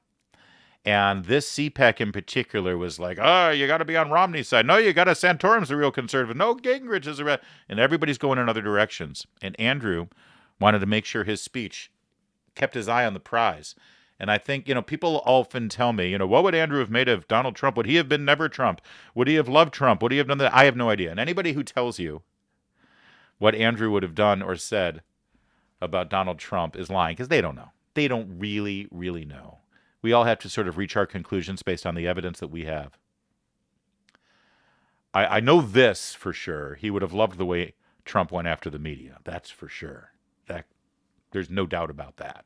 S8: And this CPAC in particular was like, you got to be on Romney's side. No, you got to, Santorum's a real conservative. No, Gingrich is a real... And everybody's going in other directions. And Andrew wanted to make sure his speech kept his eye on the prize. And I think, people often tell me, what would Andrew have made of Donald Trump? Would he have been never Trump? Would he have loved Trump? Would he have done that? I have no idea. And anybody who tells you what Andrew would have done or said about Donald Trump is lying, because they don't know. They don't really, really know. We all have to sort of reach our conclusions based on the evidence that we have. I know this for sure. He would have loved the way Trump went after the media. That's for sure. There's no doubt about that.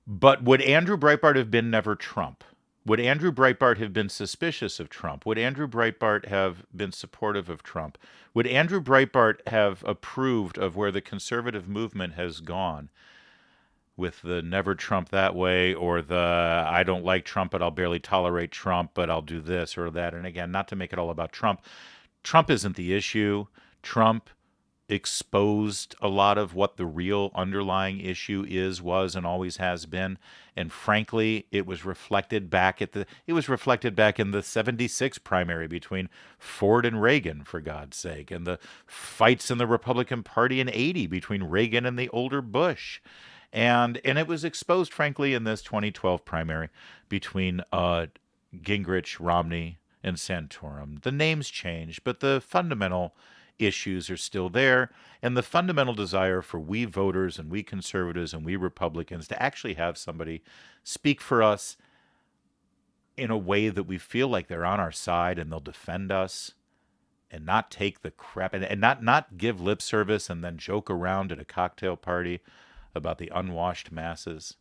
S8: But would Andrew Breitbart have been never Trump? Would Andrew Breitbart have been suspicious of Trump? Would Andrew Breitbart have been supportive of Trump? Would Andrew Breitbart have approved of where the conservative movement has gone with the never Trump that way, or the I don't like Trump but I'll barely tolerate Trump but I'll do this or that? And again, not to make it all about Trump. Trump isn't the issue. Trump exposed a lot of what the real underlying issue was, and always has been. And frankly, it was reflected back in the 76 primary between Ford and Reagan, for God's sake, and the fights in the Republican Party in 80 between Reagan and the older Bush. And it was exposed, frankly, in this 2012 primary between Gingrich, Romney, and Santorum. The names changed, but the fundamental issues are still there, and the fundamental desire for we voters and we conservatives and we Republicans to actually have somebody speak for us in a way that we feel like they're on our side and they'll defend us and not take the crap and not give lip service and then joke around at a cocktail party about the unwashed masses.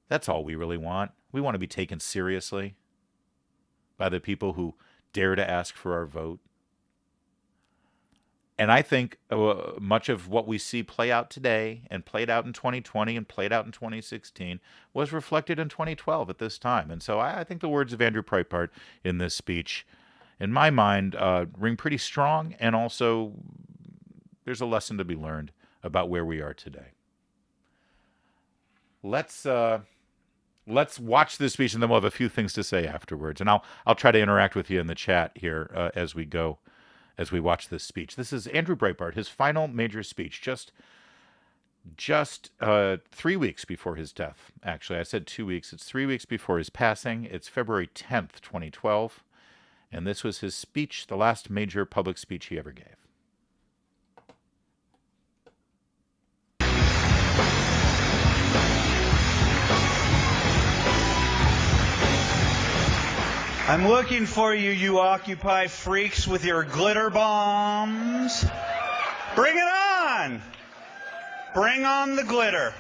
S8: That's all we really want. We want to be taken seriously by the people who dare to ask for our vote. And I think much of what we see play out today and played out in 2020 and played out in 2016 was reflected in 2012 at this time. And so I think the words of Andrew Breitbart in this speech, in my mind, ring pretty strong. And also there's a lesson to be learned about where we are today. Let's watch this speech, and then we'll have a few things to say afterwards. And I'll try to interact with you in the chat here as we go. As we watch this speech. This is Andrew Breitbart, his final major speech, just 3 weeks before his death. Actually, I said 2 weeks. It's 3 weeks before his passing. It's February 10th, 2012. And this was his speech, the last major public speech he ever gave.
S2: I'm looking for you, you Occupy freaks with your glitter bombs. Bring it on! Bring on the glitter.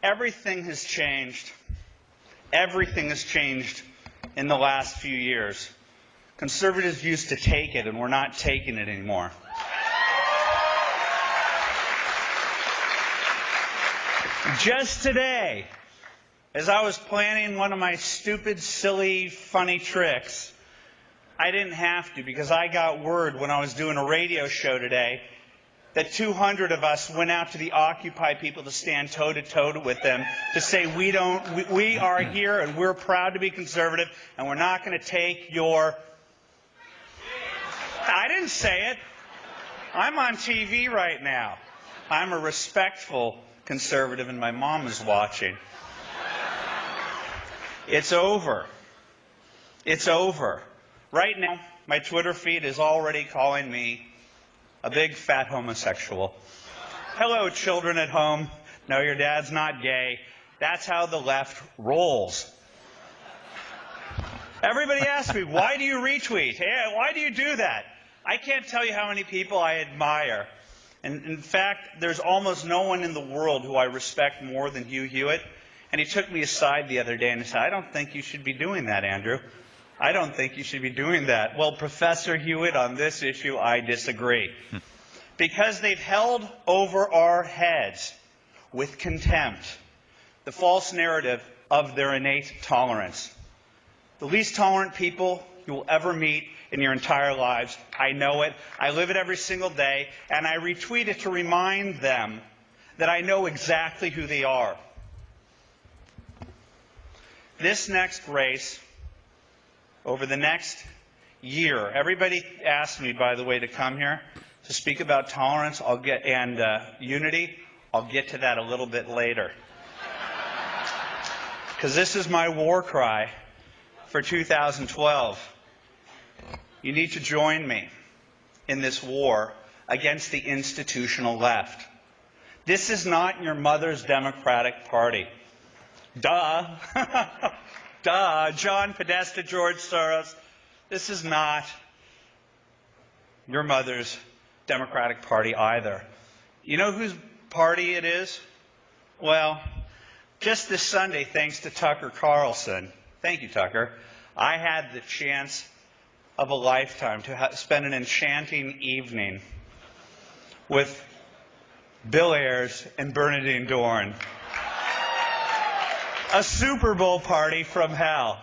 S2: Everything has changed. Everything has changed in the last few years. Conservatives used to take it, and we're not taking it anymore. Just today, as I was planning one of my stupid, silly, funny tricks, I didn't have to, because I got word when I was doing a radio show today that 200 of us went out to the Occupy people to stand toe-to-toe with them to say we are here and we're proud to be conservative and we're not going to take your... I didn't say it. I'm on TV right now. I'm a respectful conservative and my mom is watching. It's over. It's over. Right now, my Twitter feed is already calling me a big fat homosexual. Hello, children at home. No, your dad's not gay. That's how the left rolls. Everybody asks me, why do you retweet? Hey, why do you do that? I can't tell you how many people I admire. And in fact, there's almost no one in the world who I respect more than Hugh Hewitt. And he took me aside the other day and he said, I don't think you should be doing that, Andrew. I don't think you should be doing that. Well, Professor Hewitt, on this issue, I disagree. Because they've held over our heads with contempt the false narrative of their innate tolerance. The least tolerant people you will ever meet in your entire lives. I know it. I live it every single day. And I retweet it to remind them that I know exactly who they are. This next race, over the next year, everybody asked me, by the way, to come here to to speak about tolerance. And unity. I'll get to that a little bit later. Because this is my war cry for 2012. You need to join me in this war against the institutional left. This is not your mother's Democratic Party. Duh. Duh. John Podesta, George Soros. This is not your mother's Democratic Party either. You know whose party it is? Well, just this Sunday, thanks to Tucker Carlson, thank you, Tucker, I had the chance of a lifetime to spend an enchanting evening with Bill Ayers and Bernadine Dorn. A Super Bowl party from hell.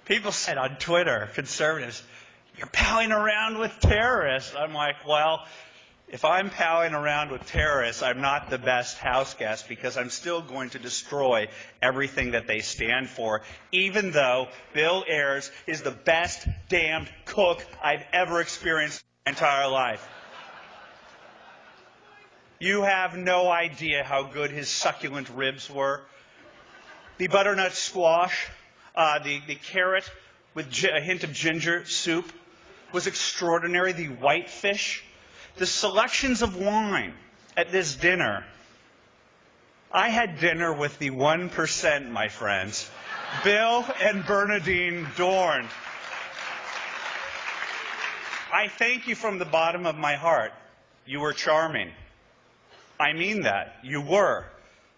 S2: People said on Twitter, conservatives, you're palling around with terrorists. I'm like, well, if I'm palling around with terrorists, I'm not the best house guest because I'm still going to destroy everything that they stand for, even though Bill Ayers is the best damned cook I've ever experienced in my entire life. You have no idea how good his succulent ribs were. The butternut squash, the carrot with a hint of ginger soup was extraordinary. The whitefish, the selections of wine at this dinner. I had dinner with the 1%, my friends. Bill and Bernadine Dorn. I thank you from the bottom of my heart. You were charming. I mean that. You were.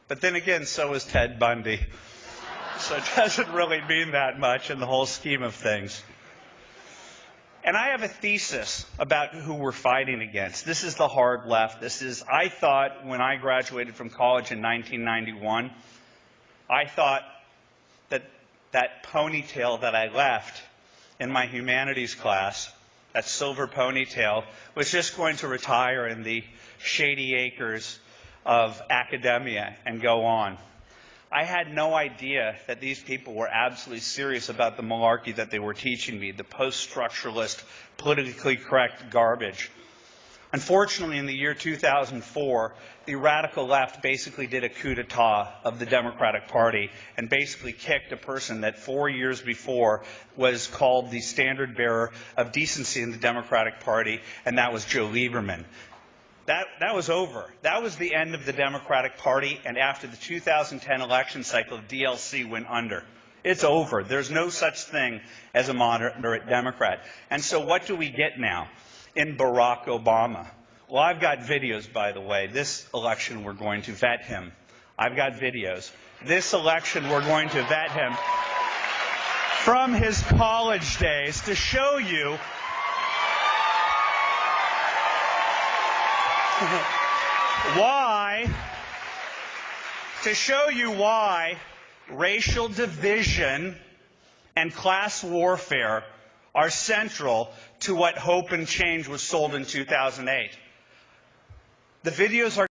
S2: But then again, so is Ted Bundy. So it doesn't really mean that much in the whole scheme of things. And I have a thesis about who we're fighting against. This is the hard left. I thought when I graduated from college in 1991, I thought that ponytail that I left in my humanities class, that silver ponytail, was just going to retire in the shady acres of academia and go on. I had no idea that these people were absolutely serious about the malarkey that they were teaching me, the post-structuralist, politically correct garbage. Unfortunately, in the year 2004, the radical left basically did a coup d'etat of the Democratic Party and basically kicked a person that 4 years before was called the standard bearer of decency in the Democratic Party, and that was Joe Lieberman. That was over. That was the end of the Democratic Party, and after the 2010 election cycle, the DLC went under. It's over. There's no such thing as a moderate Democrat. And so what do we get now in Barack Obama? Well, I've got videos, by the way. This election, we're going to vet him. I've got videos. This election, we're going to vet him from his college days to show you why racial division and class warfare are central to what Hope and Change was sold in 2008. The videos are...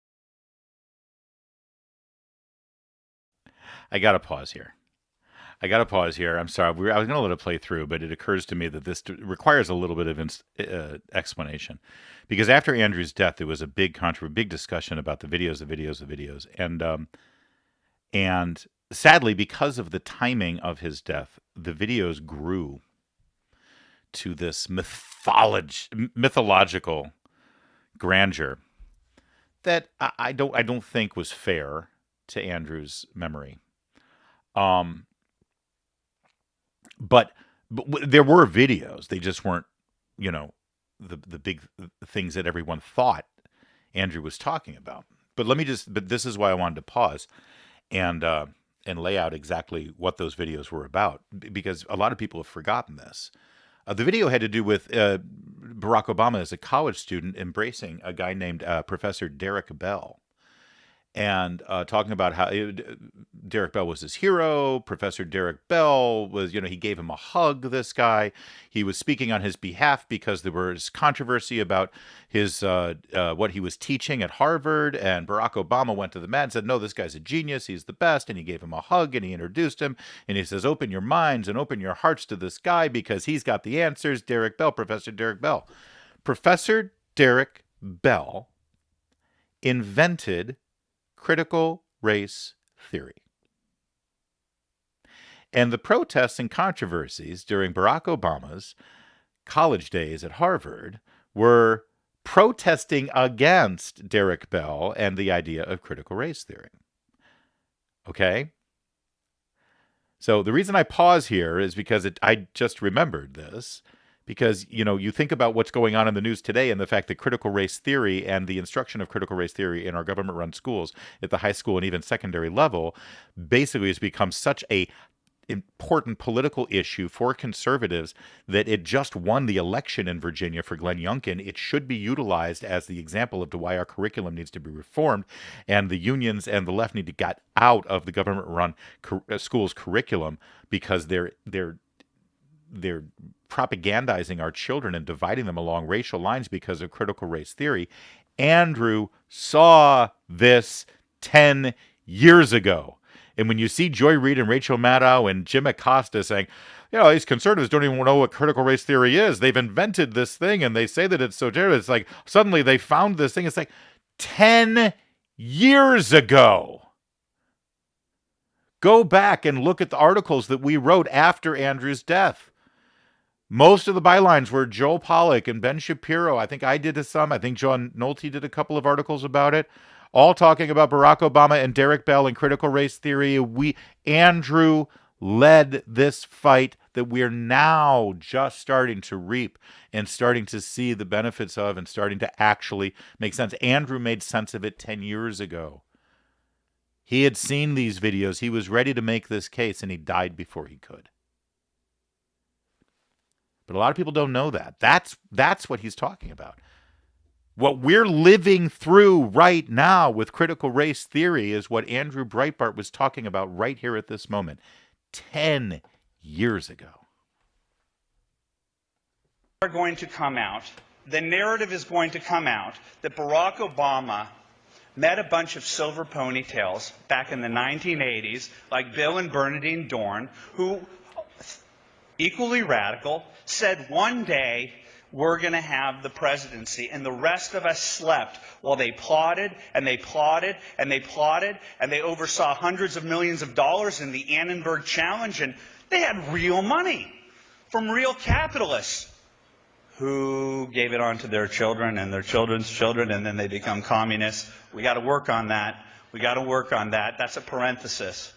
S8: I got to pause here. I'm sorry. I was going to let it play through, but it occurs to me that this requires a little bit of explanation. Because after Andrew's death, there was a big discussion about the videos. And sadly, because of the timing of his death, the videos grew to this mythological grandeur that I don't think was fair to Andrew's memory. But there were videos. They just weren't, the big things that everyone thought Andrew was talking about. But this is why I wanted to pause and lay out exactly what those videos were about, because a lot of people have forgotten this. The video had to do with Barack Obama as a college student embracing a guy named Professor Derek Bell. and talking about how Derek Bell was his hero. Professor Derek Bell was, he gave him a hug, this guy. He was speaking on his behalf because there was controversy about his what he was teaching at Harvard, and Barack Obama went to the mat and said, no, this guy's a genius, he's the best, and he gave him a hug, and he introduced him, and he says, open your minds and open your hearts to this guy because he's got the answers. Derek Bell, Professor Derek Bell. Professor Derek Bell invented critical race theory. And the protests and controversies during Barack Obama's college days at Harvard were protesting against Derek Bell and the idea of critical race theory. Okay? So the reason I pause here is because I just remembered this. Because, you think about what's going on in the news today and the fact that critical race theory and the instruction of critical race theory in our government-run schools at the high school and even secondary level basically has become such a important political issue for conservatives that it just won the election in Virginia for Glenn Youngkin. It should be utilized as the example of why our curriculum needs to be reformed, and the unions and the left need to get out of the government-run schools curriculum because they're propagandizing our children and dividing them along racial lines because of critical race theory. Andrew saw this 10 years ago. And when you see Joy Reid and Rachel Maddow and Jim Acosta saying, these conservatives don't even know what critical race theory is. They've invented this thing and they say that it's so terrible. It's like suddenly they found this thing. It's like 10 years ago. Go back and look at the articles that we wrote after Andrew's death. Most of the bylines were Joel Pollack and Ben Shapiro. I think I did some. I think John Nolte did a couple of articles about it, all talking about Barack Obama and Derek Bell and critical race theory. Andrew led this fight that we're now just starting to reap and starting to see the benefits of and starting to actually make sense. Andrew made sense of it 10 years ago. He had seen these videos. He was ready to make this case, and he died before he could. But a lot of people don't know that. That's what he's talking about. What we're living through right now with critical race theory is what Andrew Breitbart was talking about right here at this moment 10 years ago.
S2: Are going to come out. The narrative is going to come out that Barack Obama met a bunch of silver ponytails back in the 1980s, like Bill and Bernadine Dorn, who, equally radical, said one day we're going to have the presidency, and the rest of us slept while they plotted and they plotted and they plotted, and they oversaw hundreds of millions of dollars in the Annenberg Challenge, and they had real money from real capitalists who gave it on to their children and their children's children, and then they become communists. We got to work on that. We got to work on that. That's a parenthesis.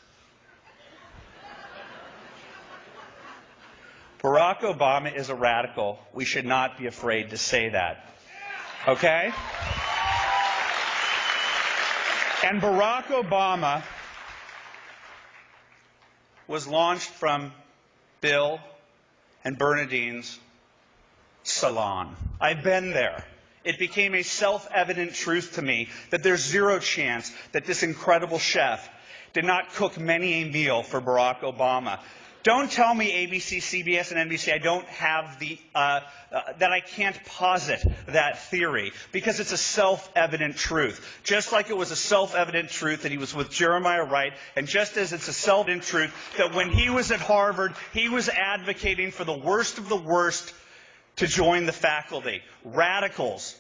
S2: Barack Obama is a radical. We should not be afraid to say that. Okay? And Barack Obama was launched from Bill and Bernadine's salon. I've been there. It became a self-evident truth to me that there's zero chance that this incredible chef did not cook many a meal for Barack Obama. Don't tell me ABC, CBS, and NBC I don't have the that I can't posit that theory, because it's a self-evident truth. Just like it was a self-evident truth that he was with Jeremiah Wright, and just as it's a self-evident truth that when he was at Harvard, he was advocating for the worst of the worst to join the faculty. Radicals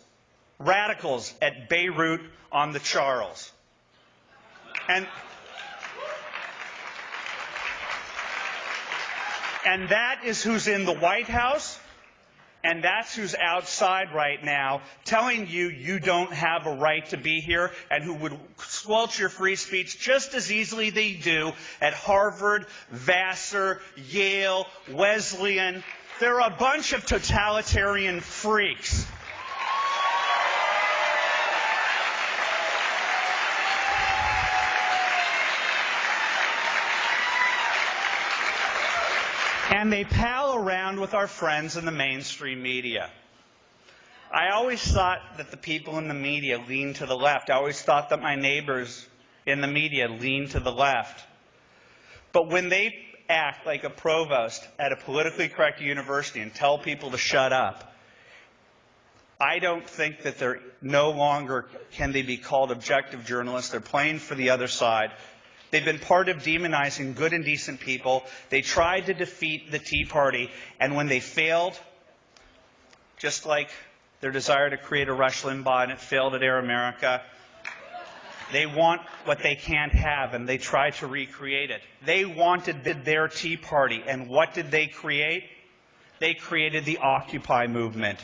S2: at Beirut on the Charles. And that is who's in the White House, and that's who's outside right now telling you you don't have a right to be here, and who would squelch your free speech just as easily they do at Harvard, Vassar, Yale, Wesleyan. They're a bunch of totalitarian freaks. And they pal around with our friends in the mainstream media. I always thought that the people in the media lean to the left. I always thought that my neighbors in the media lean to the left. But when they act like a provost at a politically correct university and tell people to shut up, I don't think that they're no longer can they be called objective journalists. They're playing for the other side. They've been part of demonizing good and decent people. They tried to defeat the Tea Party, and when they failed, just like their desire to create a Rush Limbaugh and it failed at Air America, they want what they can't have, and they try to recreate it. They wanted their Tea Party, and what did they create? They created the Occupy movement.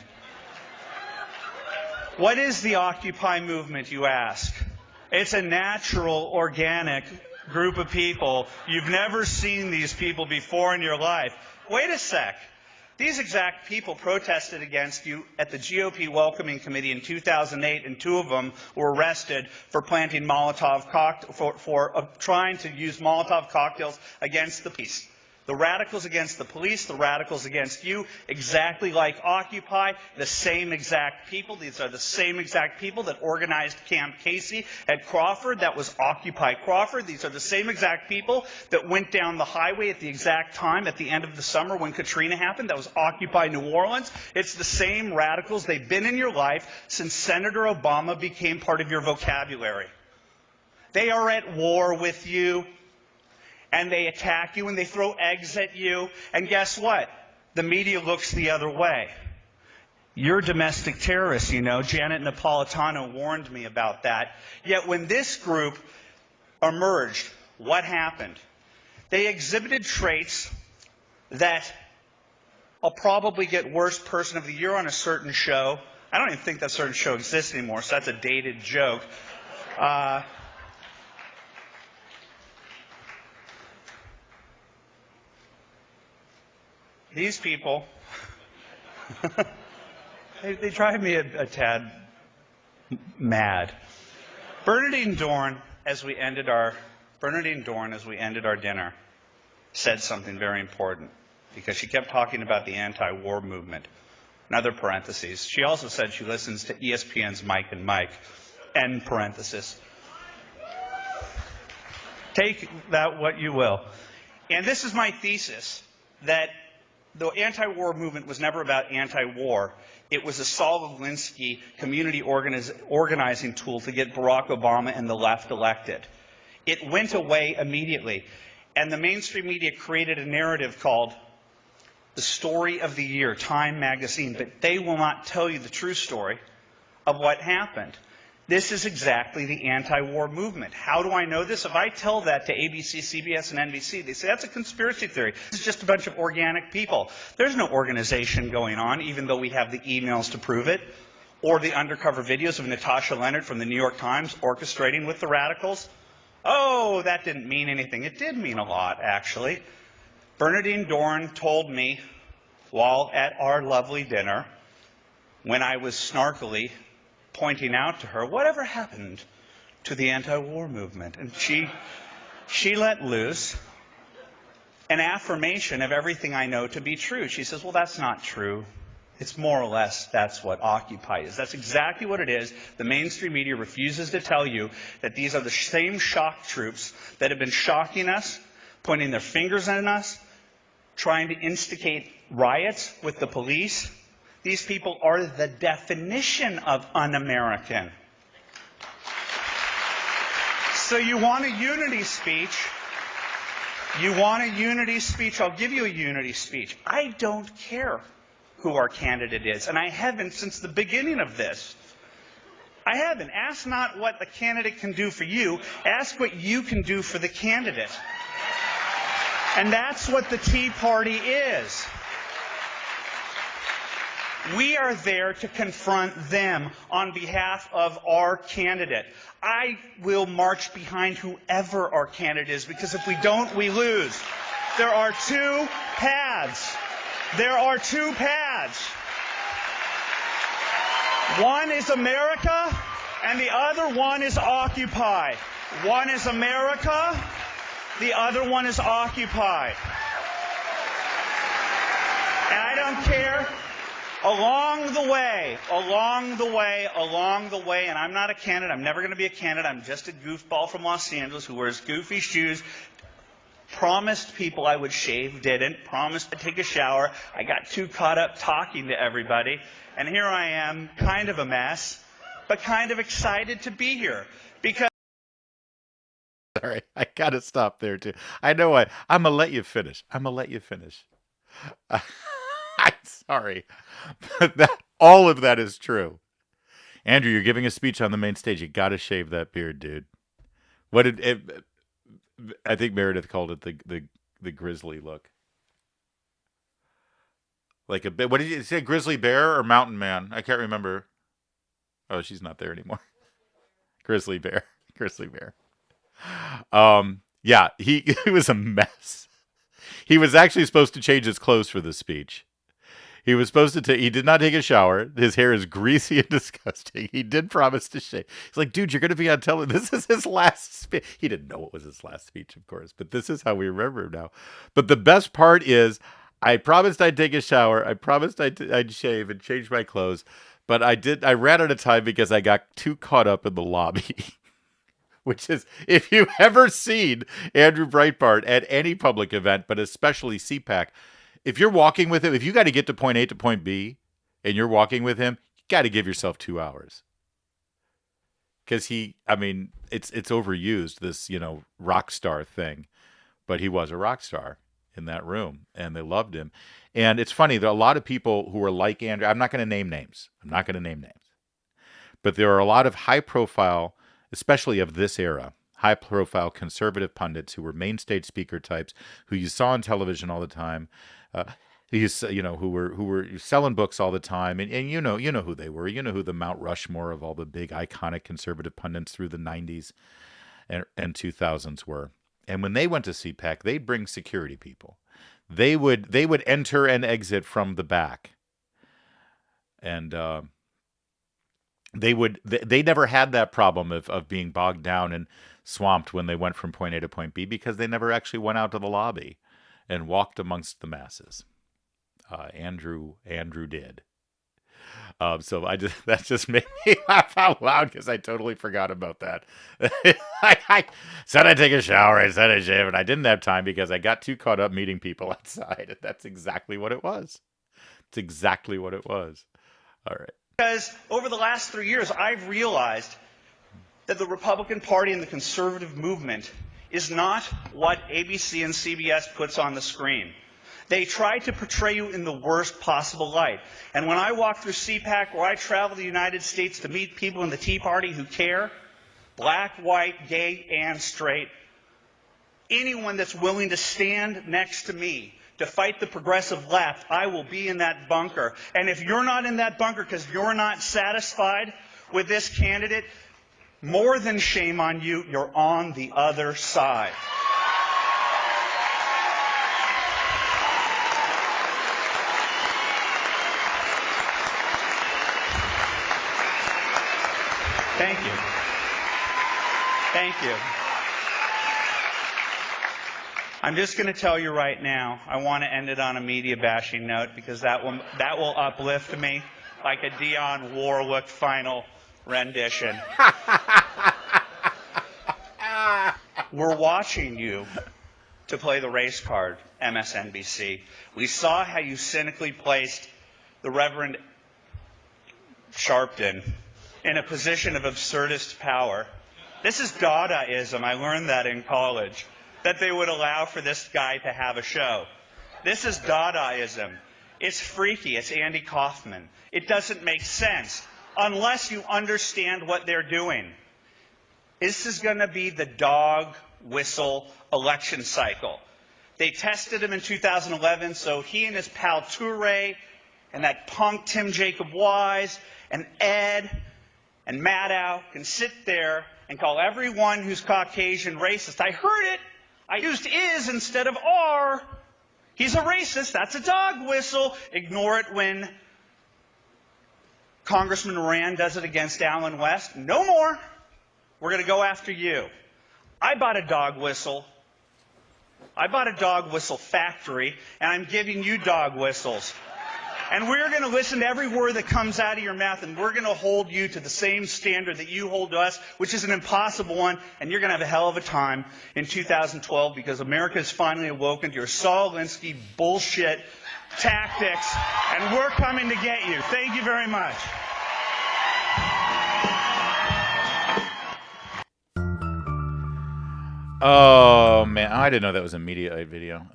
S2: What is the Occupy movement, you ask? It's a natural, organic group of people. You've never seen these people before in your life. Wait a sec. These exact people protested against you at the GOP Welcoming Committee in 2008, and 2 of them were arrested for planting Molotov trying to use Molotov cocktails against the police. The radicals against the police, the radicals against you, exactly like Occupy, the same exact people. These are the same exact people that organized Camp Casey at Crawford. That was Occupy Crawford. These are the same exact people that went down the highway at the exact time at the end of the summer when Katrina happened. That was Occupy New Orleans. It's the same radicals. They've been in your life since Senator Obama became part of your vocabulary. They are at war with you. And they attack you and they throw eggs at you. And guess what? The media looks the other way. You're domestic terrorists, you know. Janet Napolitano warned me about that. Yet when this group emerged, what happened? They exhibited traits that I'll probably get Worst Person of the Year on a certain show. I don't even think that certain show exists anymore, so that's a dated joke. These people, they drive me a tad mad. Bernadine Dorn, as we ended our dinner, said something very important because she kept talking about the anti-war movement. Another parentheses. She also said she listens to ESPN's Mike and Mike. End parenthesis. Take that what you will. And this is my thesis, that the anti-war movement was never about anti-war. It was a Saul Alinsky community organizing tool to get Barack Obama and the left elected. It went away immediately. And the mainstream media created a narrative called The Story of the Year, Time magazine. But they will not tell you the true story of what happened. This is exactly the anti-war movement. How do I know this? If I tell that to ABC, CBS, and NBC, they say that's a conspiracy theory. This is just a bunch of organic people. There's no organization going on, even though we have the emails to prove it, or the undercover videos of Natasha Leonard from the New York Times orchestrating with the radicals. Oh, that didn't mean anything. It did mean a lot, actually. Bernadine Dorn told me while at our lovely dinner, when I was snarkily pointing out to her, whatever happened to the anti-war movement? And she let loose an affirmation of everything I know to be true. She says, well, that's not true. It's more or less that's what Occupy is. That's exactly what it is. The mainstream media refuses to tell you that these are the same shock troops that have been shocking us, pointing their fingers at us, trying to instigate riots with the police. These people are the definition of un-American. So you want a unity speech? You want a unity speech? I'll give you a unity speech. I don't care who our candidate is, and I haven't since the beginning of this. I haven't. Ask not what the candidate can do for you. Ask what you can do for the candidate. And that's what the Tea Party is. We are there to confront them on behalf of our candidate. I will march behind whoever our candidate is, because if we don't, we lose. There are 2 paths. There are 2 paths. One is America, and the other one is Occupy. One is America, the other one is Occupy. And I don't care. Along the way, and I'm not a candidate, I'm never going to be a candidate, I'm just a goofball from Los Angeles who wears goofy shoes, promised people I would shave, didn't, promised to take a shower, I got too caught up talking to everybody, and here I am, kind of a mess, but kind of excited to be here, because...
S8: Sorry, I gotta stop there too. I know I'm gonna let you finish. I'm sorry, but all of that is true. Andrew, you're giving a speech on the main stage. You gotta shave that beard, dude. What did it? I think Meredith called it the grizzly look. Like a bit. What did you say? Grizzly bear or mountain man? I can't remember. Oh, she's not there anymore. Grizzly bear. Yeah, he was a mess. He was actually supposed to change his clothes for this speech. He was supposed to he did not take a shower. His hair is greasy and disgusting. He did promise to shave. He's like, dude, you're going to be on television. This is his last speech. He didn't know it was his last speech, of course, but this is how we remember him now. But the best part is, I promised I'd take a shower. I promised I'd shave and change my clothes. But I ran out of time because I got too caught up in the lobby. Which is, if you've ever seen Andrew Breitbart at any public event, but especially CPAC, if you're walking with him, if you got to get to point A to point B, and you're walking with him, you got to give yourself 2 hours. Because it's overused, this, rock star thing. But he was a rock star in that room, and they loved him. And it's funny, there are a lot of people who are like Andrew. I'm not going to name names. But there are a lot of high-profile, especially of this era, high-profile conservative pundits who were main stage speaker types, who you saw on television all the time, who were selling books all the time, and you know who they were. You know who the Mount Rushmore of all the big iconic conservative pundits through the 90s and 2000s were. And when they went to CPAC, they'd bring security people. They would enter and exit from the back, and they never had that problem of being bogged down and swamped when they went from point A to point B, because they never actually went out to the lobby and walked amongst the masses. Andrew did. So that just made me laugh out loud because I totally forgot about that. I said I'd take a shower, I said I'd shave, and I didn't have time because I got too caught up meeting people outside. And that's exactly what it was. It's exactly what it was. All right.
S2: Because over the last 3 years, I've realized that the Republican Party and the conservative movement is not what ABC and CBS puts on the screen. They try to portray you in the worst possible light. And when I walk through CPAC, where I travel the United States to meet people in the Tea Party who care, black, white, gay, and straight, anyone that's willing to stand next to me to fight the progressive left, I will be in that bunker. And if you're not in that bunker because you're not satisfied with this candidate, more than shame on you, you're on the other side. Thank you. Thank you. I'm just going to tell you right now, I want to end it on a media bashing note because that will uplift me like a Dionne Warwick final rendition. We're watching you to play the race card, MSNBC. We saw how you cynically placed the Reverend Sharpton in a position of absurdist power. This is Dadaism. I learned that in college, that they would allow for this guy to have a show. This is Dadaism. It's freaky. It's Andy Kaufman. It doesn't make sense unless you understand what they're doing. This is going to be the dog whistle election cycle. They tested him in 2011, so he and his pal Toure and that punk Tim Jacob Wise and Ed and Maddow can sit there and call everyone who's Caucasian racist. I heard it. I used is instead of are. He's a racist. That's a dog whistle. Ignore it when Congressman Rand does it against Allen West. No more. We're going to go after you. I bought a dog whistle. I bought a dog whistle factory, and I'm giving you dog whistles. And we're going to listen to every word that comes out of your mouth, and we're going to hold you to the same standard that you hold to us, which is an impossible one, and you're going to have a hell of a time in 2012 because America is finally awoken to your Saul Alinsky bullshit tactics, and we're coming to get you. Thank you very much.
S8: Oh man, I didn't know that was a Mediaite video.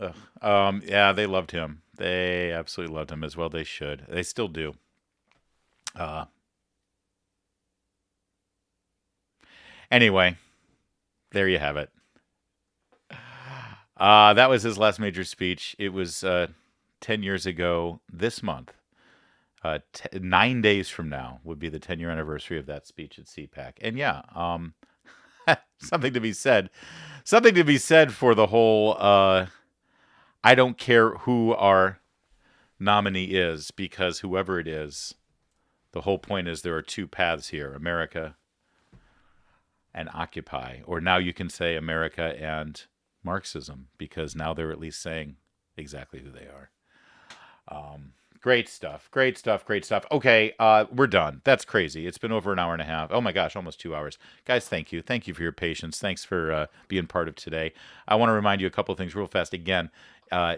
S8: Ugh. Yeah, they loved him. They absolutely loved him as well. They should. They still do. Anyway, there you have it. That was his last major speech. It was 10 years ago this month. 9 days from now would be the 10-year anniversary of that speech at CPAC. And yeah, something to be said. Something to be said for the whole I don't care who our nominee is, because whoever it is, the whole point is there are two paths here, America and Occupy. Or now you can say America and Marxism, because now they're at least saying exactly who they are. Great stuff. Great stuff. Great stuff. Okay, we're done. That's crazy. It's been over an hour and a half. Oh my gosh, almost 2 hours. Guys, thank you. Thank you for your patience. Thanks for being part of today. I want to remind you a couple of things real fast. Again,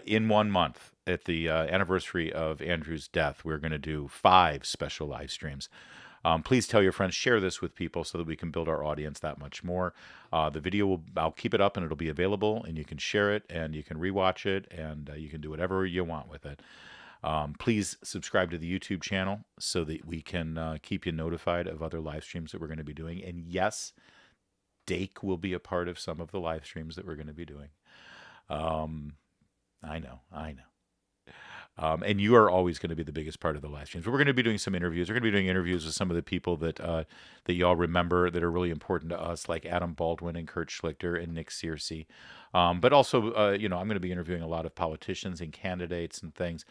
S8: in 1 month, at the anniversary of Andrew's death, we're going to do 5 special live streams. Please tell your friends, share this with people so that we can build our audience that much more. The video, I'll keep it up and it'll be available, and you can share it and you can rewatch it, and you can do whatever you want with it. Please subscribe to the YouTube channel so that we can keep you notified of other live streams that we're going to be doing. And yes, Dake will be a part of some of the live streams that we're going to be doing. I know. And you are always going to be the biggest part of the live streams. But we're going to be doing some interviews. We're going to be doing interviews with some of the people that that y'all remember that are really important to us, like Adam Baldwin and Kurt Schlichter and Nick Searcy. But also, I'm going to be interviewing a lot of politicians and candidates and things.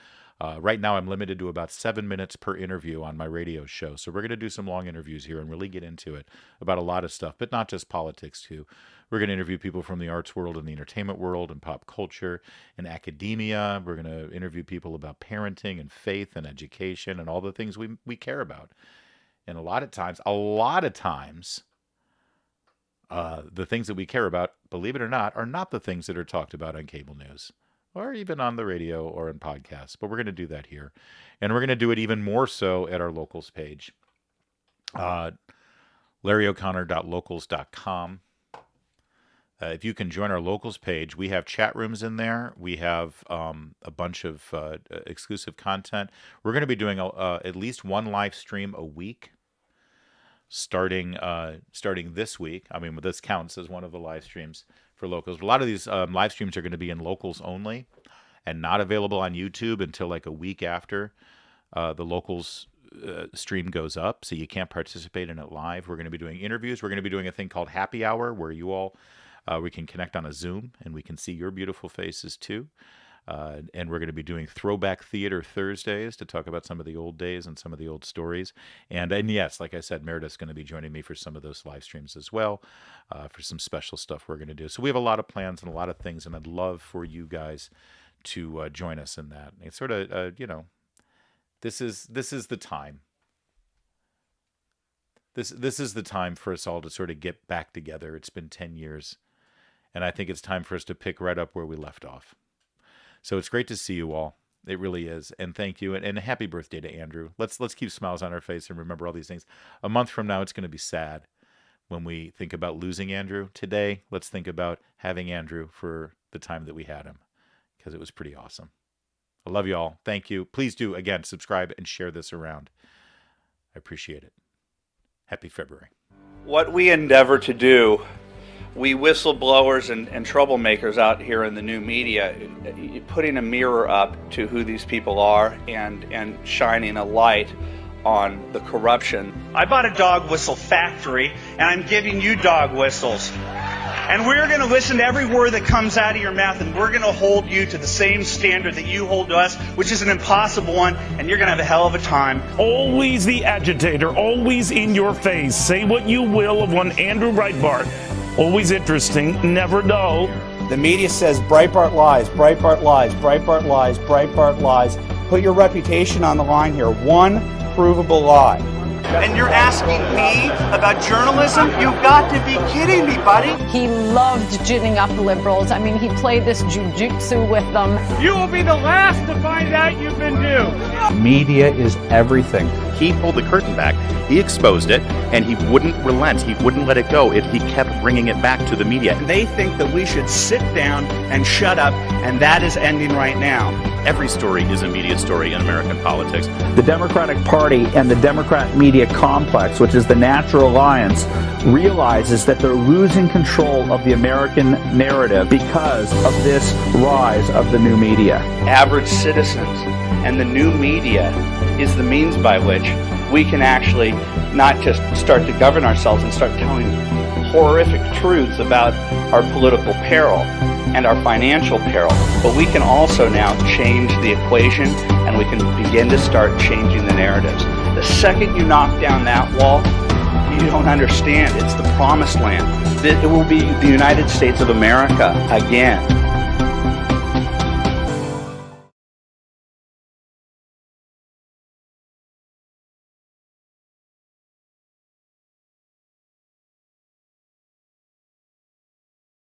S8: Right now, I'm limited to about 7 minutes per interview on my radio show. So we're going to do some long interviews here and really get into it about a lot of stuff, but not just politics, too. We're going to interview people from the arts world and the entertainment world and pop culture and academia. We're going to interview people about parenting and faith and education and all the things we care about. And a lot of times, the things that we care about, believe it or not, are not the things that are talked about on cable news or even on the radio or in podcasts. But we're going to do that here. And we're going to do it even more so at our locals page, LarryO'Connor.locals.com. If you can join our locals page, we have chat rooms in there. We have a bunch of exclusive content. We're going to be doing at least one live stream a week, starting this week. I mean, this counts as one of the live streams for locals. A lot of these live streams are going to be in locals only and not available on YouTube until like a week after the locals stream goes up, so you can't participate in it live. We're going to be doing interviews. We're going to be doing a thing called Happy Hour, where you all we can connect on a Zoom and we can see your beautiful faces too. And we're going to be doing Throwback Theater Thursdays to talk about some of the old days and some of the old stories. And yes, like I said, Meredith's going to be joining me for some of those live streams as well, for some special stuff we're going to do. So we have a lot of plans and a lot of things, and I'd love for you guys to join us in that. It's sort of, this is the time. This is the time for us all to sort of get back together. It's been 10 years, and I think it's time for us to pick right up where we left off. So it's great to see you all. It really is. And thank you. And happy birthday to Andrew. Let's keep smiles on our face and remember all these things. A month from now, it's going to be sad when we think about losing Andrew. Today, let's think about having Andrew for the time that we had him, because it was pretty awesome. I love you all. Thank you. Please do, again, subscribe and share this around. I appreciate it. Happy February.
S1: What we endeavor to do, we whistleblowers and troublemakers out here in the new media, putting a mirror up to who these people are and shining a light on the corruption.
S2: I bought a dog whistle factory, and I'm giving you dog whistles. And we're going to listen to every word that comes out of your mouth, and we're going to hold you to the same standard that you hold to us, which is an impossible one, and you're going to have a hell of a time.
S3: Always the agitator, always in your face. Say what you will of one Andrew Breitbart. Always interesting, never dull.
S2: The media says Breitbart lies, Breitbart lies, Breitbart lies, Breitbart lies. Put your reputation on the line here. One provable lie.
S1: And you're asking me about journalism? You've got to be kidding me, buddy.
S5: He loved ginning up liberals. I mean, he played this jujitsu with them.
S6: You will be the last to find out you've been duped.
S4: Media is everything.
S7: He pulled the curtain back, he exposed it, and he wouldn't relent. He wouldn't let it go. He kept bringing it back to the media.
S2: They think that we should sit down and shut up, and that is ending right now.
S7: Every story is a media story in American politics.
S4: The Democratic Party and the Democrat media complex, which is the natural alliance, realizes that they're losing control of the American narrative because of this rise of the new media.
S1: Average citizens and the new media is the means by which we can actually not just start to govern ourselves and start telling horrific truths about our political peril and our financial peril, but we can also now change the equation and we can begin to start changing the narratives. The second you knock down that wall, you don't understand. It's the promised land. It will be the United States of America again.